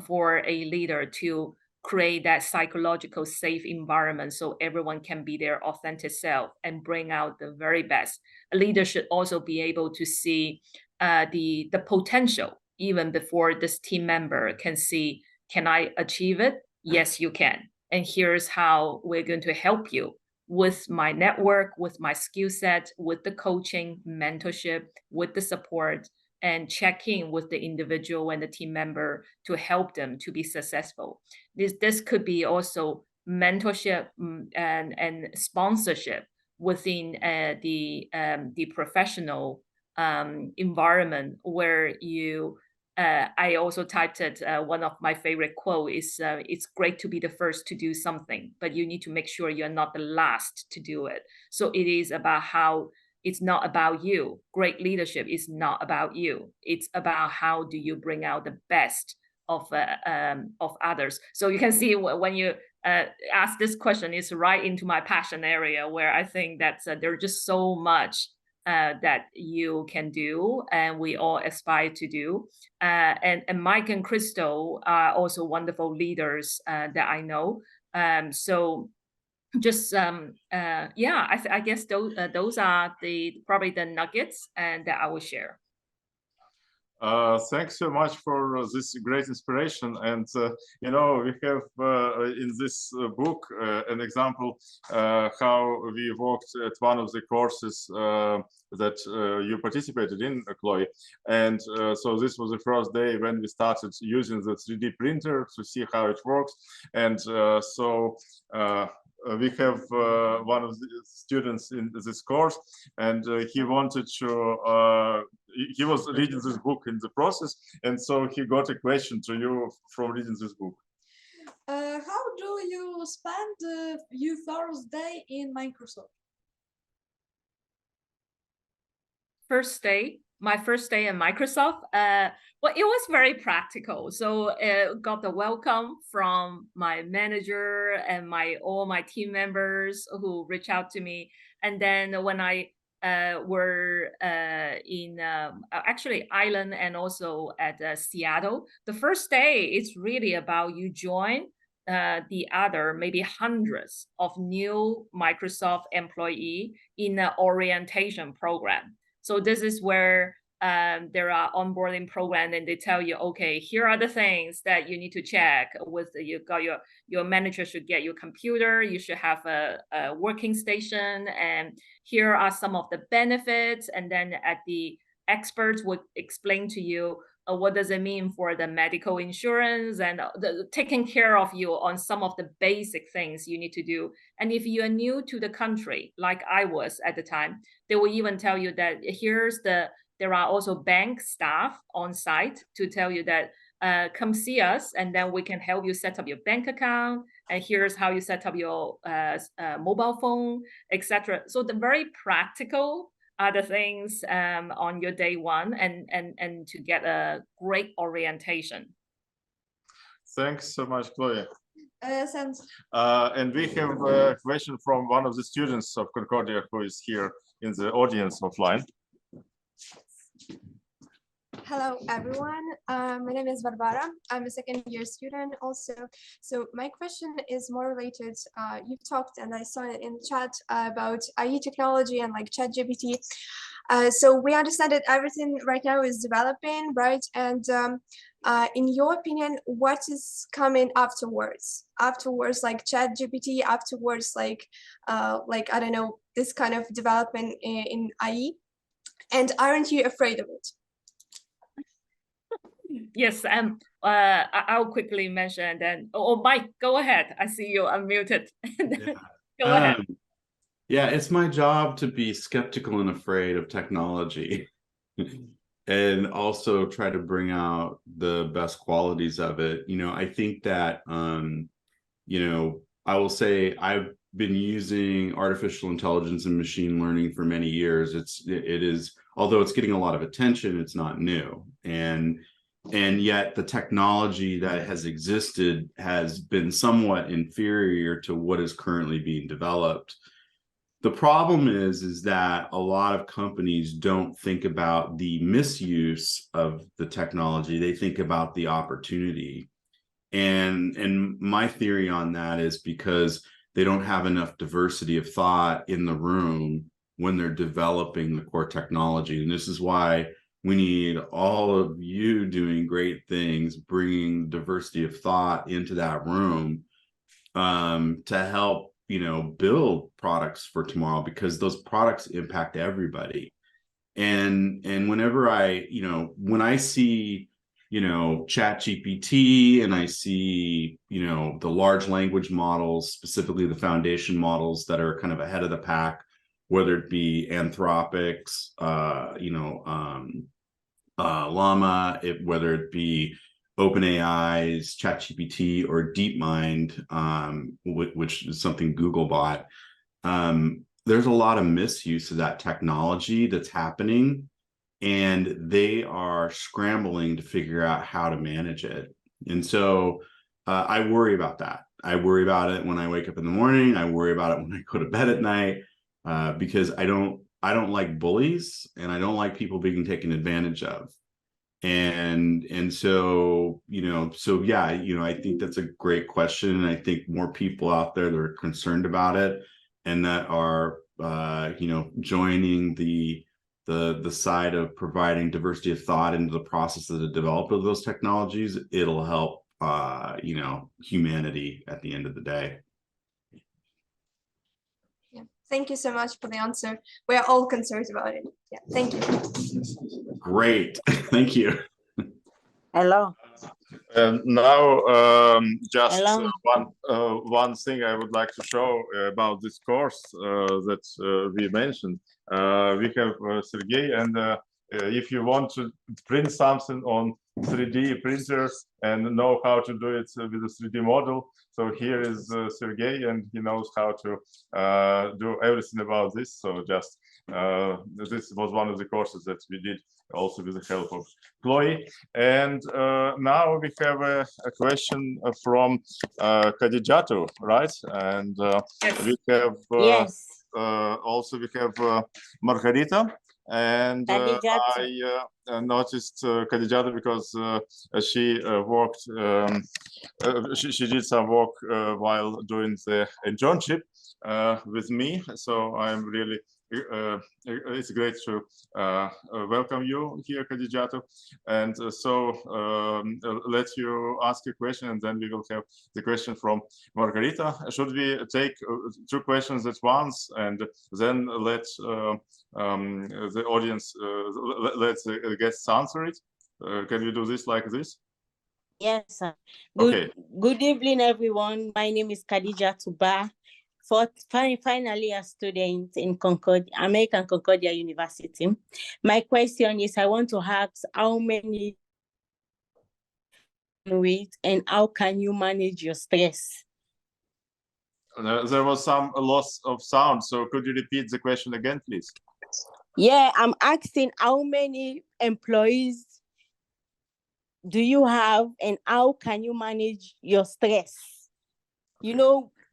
for a leader to create that psychological safe environment so everyone can be their authentic self and bring out the very best. A leader should also be able to see the potential even before this team member can see, can I achieve it? Yes, you can. And here's how we're going to help you with my network, with my skill set, with the coaching, mentorship, with the support, and check in with the individual and the team member to help them to be successful. This could be also mentorship and sponsorship within the professional environment where you. I also typed it. One of my favorite quote is, "It's great to be the first to do something, but you need to make sure you're not the last to do it." So it is about how it's not about you. Great leadership is not about you. It's about how do you bring out the best of others. So you can see when you ask this question, it's right into my passion area, where I think that there's just so much that you can do, and we all aspire to do. And Mike and Crystal are also wonderful leaders that I know. So just yeah, I guess those are probably the nuggets and that I will share. Thanks so much for this great inspiration. And, you know, we have in this book an example how we worked at one of the courses that you participated in, Chloe. And so this was the first day when we started using the 3D printer to see how it works. And so we have one of the students in this course, and he wanted to, he was reading this book in the process, and so he got a question to you from reading this book. How do you spend your first day in Microsoft? My first day in Microsoft, well, it was very practical. So got the welcome from my manager and all my team members who reached out to me. And then when I were in actually Ireland and also at Seattle, the first day, it's really about you join the other maybe hundreds of new Microsoft employee in an orientation program. So this is where there are onboarding program, and they tell you, okay, here are the things that you need to check. You got your manager should get your computer. You should have a working station, and here are some of the benefits. And then the experts would explain to you what does it mean for the medical insurance and taking care of you on some of the basic things you need to do. And if you are new to the country, like I was at the time, they will even tell you that there are also bank staff on site to tell you that come see us, and then we can help you set up your bank account. And here's how you set up your mobile phone, etc. So the very practical are the things on your day one, and to get a great orientation. Thanks so much, Chloe. Thanks. And we have a question from one of the students of Concordia who is here in the audience offline. Hello, everyone. My name is Barbara. I'm a second-year student also. So my question is more related. You've talked, and I saw it in the chat, about IE technology and like ChatGPT. So we understand that everything right now is developing, right? And in your opinion, what is coming afterwards? Afterwards, like ChatGPT, afterwards, like I don't know, this kind of development in IE. And aren't you afraid of it? Yes, I'll quickly mention then. Oh, Mike, go ahead. I see you unmuted. Yeah. Go ahead. Yeah, it's my job to be skeptical and afraid of technology and also try to bring out the best qualities of it. You know, I think that, you know, I will say I've been using artificial intelligence and machine learning for many years. It is, although it's getting a lot of attention, it's not new. And yet the technology that has existed has been somewhat inferior to what is currently being developed. The problem is that a lot of companies don't think about the misuse of the technology. They think about the opportunity. And my theory on that is because they don't have enough diversity of thought in the room when they're developing the core technology. And this is why we need all of you doing great things, bringing diversity of thought into that room to help, you know, build products for tomorrow, because those products impact everybody. And whenever when I see Chat GPT, and I see, the large language models, specifically the foundation models that are kind of ahead of the pack, whether it be Anthropic's, Llama, whether it be OpenAI's ChatGPT or DeepMind, which is something Google bought. There's a lot of misuse of that technology that's happening, and they are scrambling to figure out how to manage it. And so I worry about that. I worry about it when I wake up in the morning. I worry about it when I go to bed at night, because I don't like bullies, and I don't like people being taken advantage of. And so, yeah, I think that's a great question. And I think more people out there that are concerned about it and that are, joining the side of providing diversity of thought into the process of the development of those technologies, it'll help, humanity at the end of the day. Yeah. Thank you so much for the answer. We are all concerned about it. Yeah, thank you. Great. Thank you. Hello. Now, just Hello. one thing I would like to show about this course that we mentioned. We have Sergey, and if you want to print something on 3D printers and know how to do it with a 3D model, so here is Sergey, and he knows how to do everything about this. So just this was one of the courses that we did also with the help of Cloe. And now we have a question from Khadijatu, right? And Yes. we have Yes. also we have Margarita. And I noticed Khadijatu because she worked, she did some work while doing the internship with me. So I'm really, it's great to welcome you here, Khadijatu. And so let you ask a question, and then we will have the question from Margarita. Should we take two questions at once, and then let the audience, let the guests answer it? Can we do this like this? Yes, sir. Okay. Good evening, everyone. My name is Khadija Tuba. Finally a student in American Concordia University. My question is, I want to ask how many and how can you manage your stress? There was some loss of sound, so could you repeat the question again, please? Yeah, I'm asking how many employees do you have and how can you manage your stress?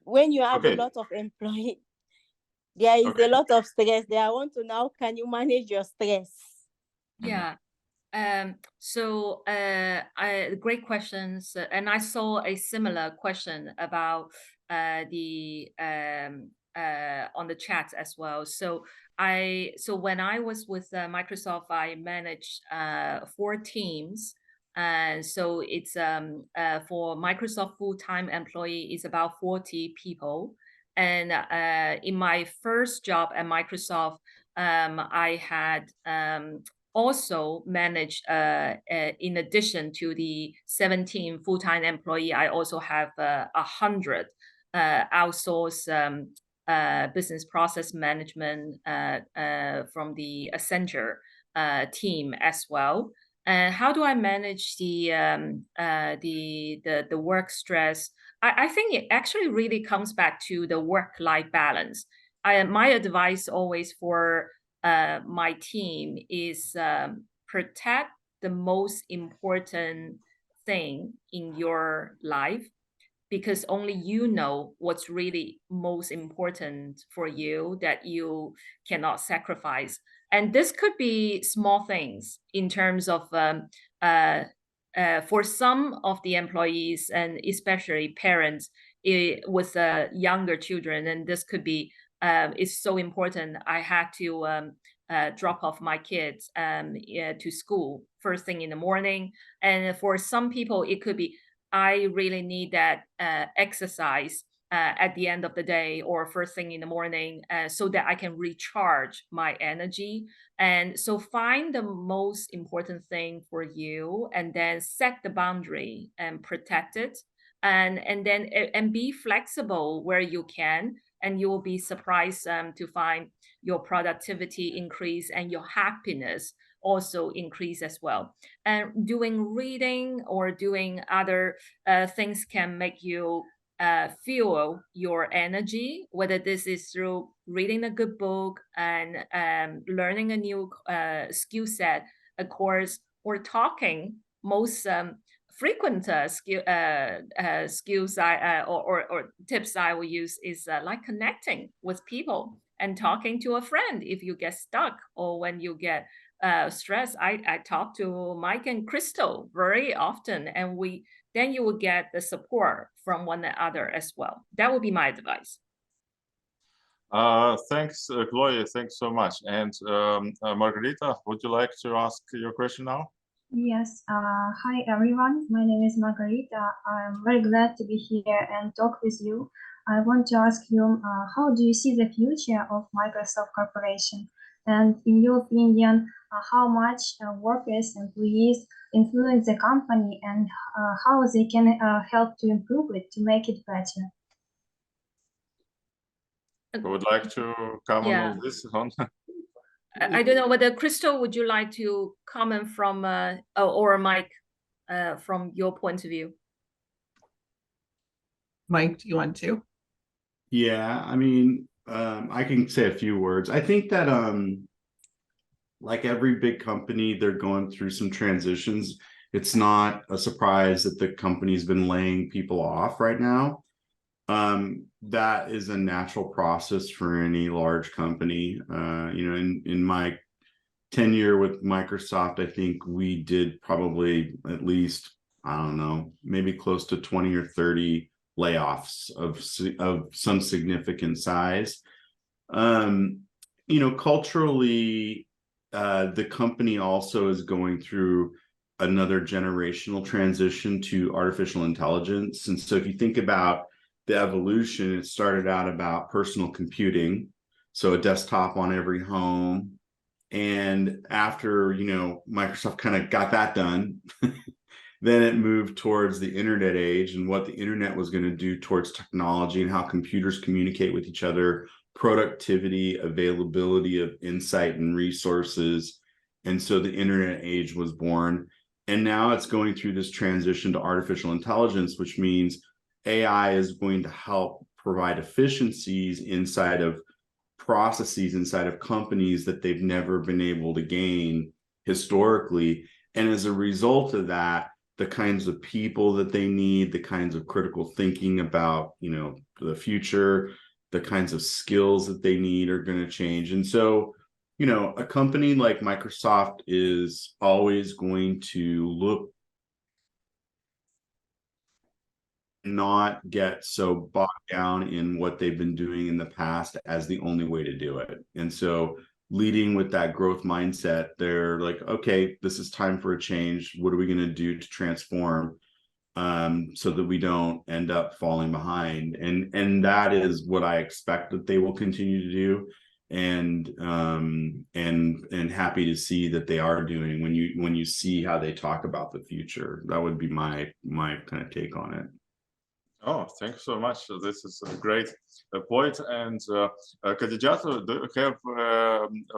When you have a lot of employees, there is a lot of stress there. I want to know, how can you manage your stress? Yeah. Great questions. And I saw a similar question about on the chat as well. So when I was with Microsoft, I managed 4 teams. And so it's for Microsoft full-time employee is about 40 people. And in my first job at Microsoft, I had also managed, in addition to the 17 full-time employee, I also have 100 outsourced business process management from the Accenture team as well. And how do I manage the work stress? I think it actually really comes back to the work-life balance. My advice always for my team is protect the most important thing in your life, because only you know what's really most important for you that you cannot sacrifice. And this could be small things in terms of for some of the employees, and especially parents with younger children, and this could be it's so important. I had to drop off my kids to school first thing in the morning. And for some people, it could be, I really need that exercise at the end of the day or first thing in the morning, so that I can recharge my energy. And so find the most important thing for you and then set the boundary and protect it. And then and be flexible where you can, and you will be surprised to find your productivity increase and your happiness also increase as well. And doing reading or doing other things can make you fuel your energy, whether this is through reading a good book and learning a new skill set, a course, or talking. Most frequent skills or tips I will use is like connecting with people and talking to a friend if you get stuck or when you get stressed. I talk to Mike and Crystal very often, and then you will get the support from one another as well. That would be my advice. Thanks, Chloe. Thanks so much. And Margarita, would you like to ask your question now? Yes. Hi, everyone. My name is Margarita. I'm very glad to be here and talk with you. I want to ask you, how do you see the future of Microsoft Corporation? And in your opinion, how much workers, employees influence the company, and how they can help to improve it, to make it better? I would like to comment on this one. I don't know whether Crystal, would you like to comment from, or Mike, from your point of view? Mike, do you want to? Yeah, I mean, I can say a few words. I think that like every big company, they're going through some transitions. It's not a surprise that the company's been laying people off right now. That is a natural process for any large company. You know, in my tenure with Microsoft, I think we did probably at least, I don't know, maybe close to 20 or 30 layoffs of some significant size. You know, culturally, the company also is going through another generational transition to artificial intelligence. And so if you think about the evolution, it started out about personal computing, so a desktop on every home. And after, you know, Microsoft kind of got that done, then it moved towards the internet age and what the internet was going to do towards technology and how computers communicate with each other, productivity, availability of insight and resources. And so the internet age was born. And now it's going through this transition to artificial intelligence, which means AI is going to help provide efficiencies inside of processes inside of companies that they've never been able to gain historically. And as a result of that, the kinds of people that they need, the kinds of critical thinking about, you know, the future, the kinds of skills that they need are going to change. And so, you know, a company like Microsoft is always going to look, not get so bogged down in what they've been doing in the past as the only way to do it. And so leading with that growth mindset, they're like, okay, this is time for a change. What are we going to do to transform so that we don't end up falling behind? And that is what I expect that they will continue to do. And happy to see that they are doing when you see how they talk about the future. That would be my kind of take on it. Oh, thank you so much. This is a great point. And Khadija, do you have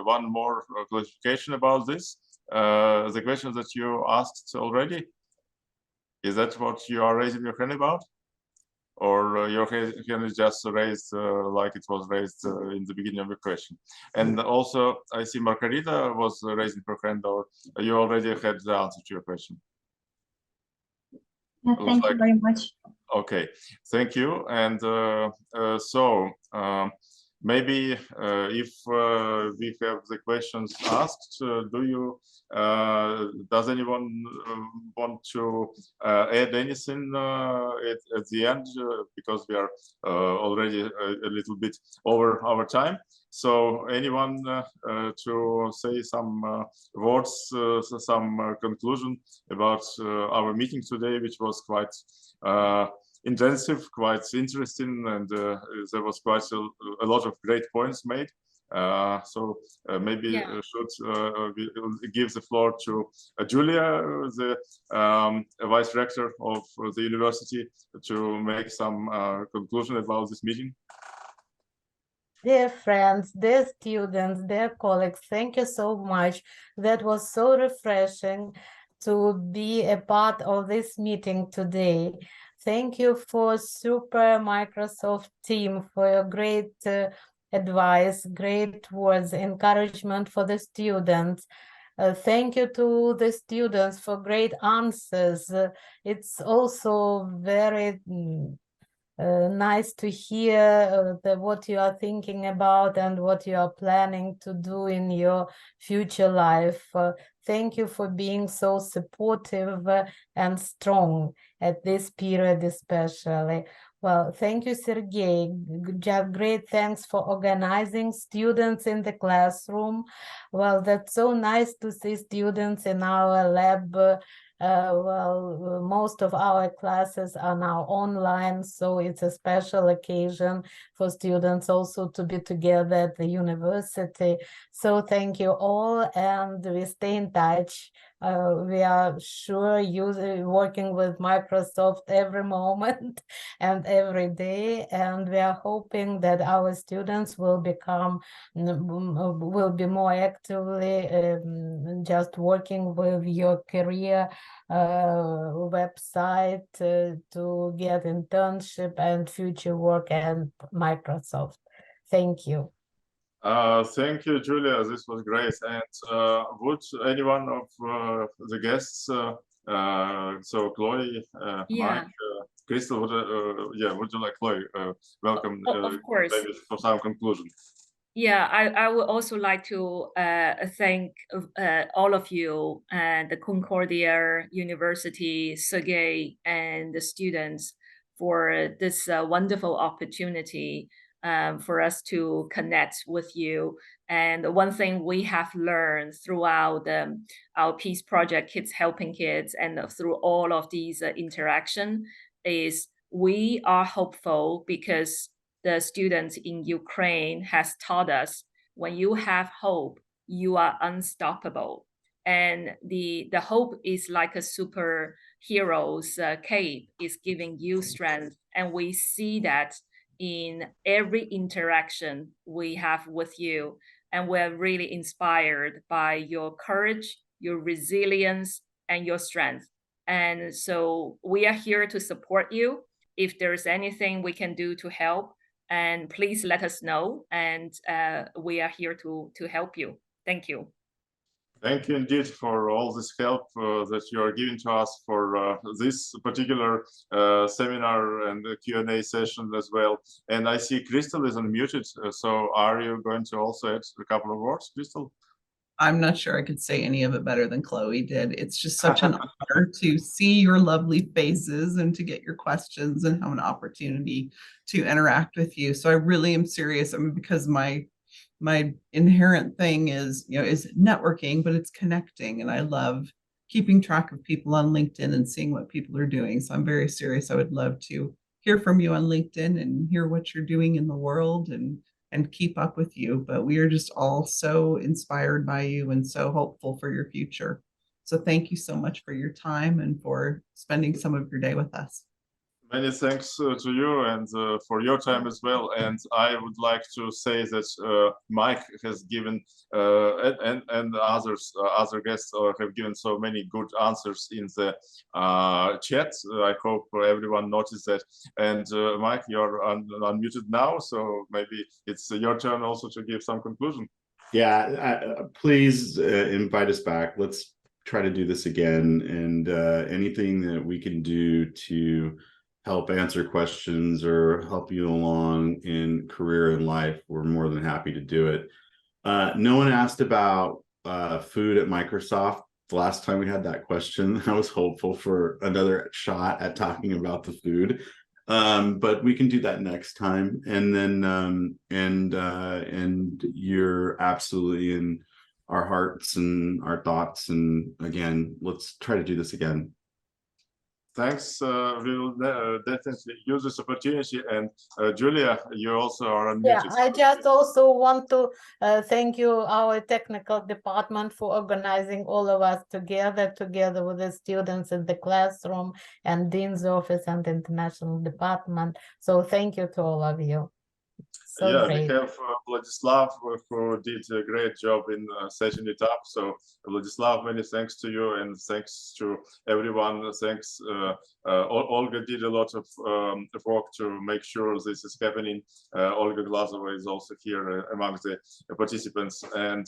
one more clarification about this? The question that you asked already? Is that what you are raising your hand about? Or your hand is just raised like it was raised in the beginning of the question? And also, I see Margarita was raising her hand, or you already had the answer to your question? Thank you very much. Okay, thank you. And so maybe if we have the questions asked, does anyone want to add anything at the end? Because we are already a little bit over our time. So anyone to say some words, some conclusion about our meeting today, which was quite intensive, quite interesting, and there was quite a lot of great points made. Maybe we give the floor to Julia, the vice rector of the university, to make some conclusion about this meeting. Dear friends, dear students, dear colleagues, thank you so much. That was so refreshing to be a part of this meeting today. Thank you for super Microsoft team for your great advice, great words, encouragement for the students. Thank you to the students for great answers. It's also very nice to hear what you are thinking about and what you are planning to do in your future life. Thank you for being so supportive and strong at this period especially. Well, thank you, Sergey. Great thanks for organizing students in the classroom. Well, that's so nice to see students in our lab. Most of our classes are now online, so it's a special occasion for students also to be together at the university. So thank you all, and we stay in touch. We are sure working with Microsoft every moment and every day, and we are hoping that our students will be more actively just working with your career website to get internship and future work at Microsoft. Thank you. Thank you, Julia. This was great. And would anyone of the guests, so Chloe, Mike, Crystal, would you like Chloe? Welcome. Of course. Maybe for some conclusion. Yeah, I would also like to thank all of you and the Concordia University, Sergey, and the students for this wonderful opportunity for us to connect with you. And one thing we have learned throughout our Peace Project, Kids Helping Kids, and through all of these interaction is we are hopeful because the students in Ukraine has taught us when you have hope, you are unstoppable. And the hope is like a superhero's cape, is giving you strength. And we see that in every interaction we have with you. And we're really inspired by your courage, your resilience, and your strength. And so we are here to support you. If there's anything we can do to help, and please let us know, and we are here to help you. Thank you. Thank you indeed for all this help that you are giving to us for this particular seminar and the Q&A session as well. And I see Crystal is unmuted, so are you going to also add a couple of words, Crystal? I'm not sure I could say any of it better than Chloe did. It's just such an honor to see your lovely faces and to get your questions and have an opportunity to interact with you. So I really am serious. I mean, because my inherent thing is networking, but it's connecting, and I love keeping track of people on LinkedIn and seeing what people are doing. So I'm very serious. I would love to hear from you on LinkedIn and hear what you're doing in the world and keep up with you. But we are just all so inspired by you and so hopeful for your future. So thank you so much for your time and for spending some of your day with us. Many thanks to you and for your time as well. And I would like to say that Mike has given and other guests have given so many good answers in the chat. I hope everyone noticed that. And Mike, you're unmuted now, so maybe it's your turn also to give some conclusion. Yeah, please invite us back. Let's try to do this again, and anything that we can do to help answer questions or help you along in career and life, we're more than happy to do it. No one asked about food at Microsoft. The last time we had that question, I was hopeful for another shot at talking about the food. But we can do that next time. And then and you're absolutely in our hearts and our thoughts. And again, let's try to do this again. Thanks. We will definitely use this opportunity. And Julia, you also are unmuted. Yeah, I just also want to thank you, our technical department, for organizing all of us together with the students in the classroom and Dean's office and international department. So thank you to all of you. So yeah, great. we have Vladislav who did a great job in setting it up. So Vladislav, many thanks to you, and thanks to everyone. Thanks. Olga did a lot of work to make sure this is happening. Olga Glazova is also here among the participants, and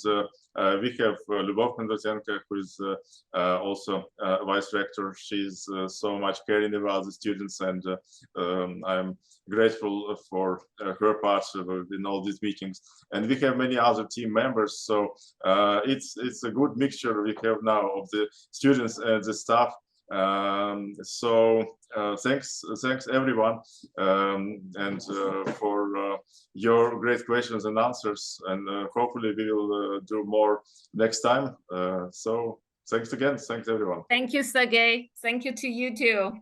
we have Lyubov Kondratenko, who is also vice rector. She's so much caring about the students, and I'm grateful for her part in all these meetings. And we have many other team members, so it's a good mixture we have now of the students and the staff. Thanks everyone, and for your great questions and answers, and hopefully we will do more next time. So thanks again. Thanks everyone. Thank you, Sergey. Thank you to you too.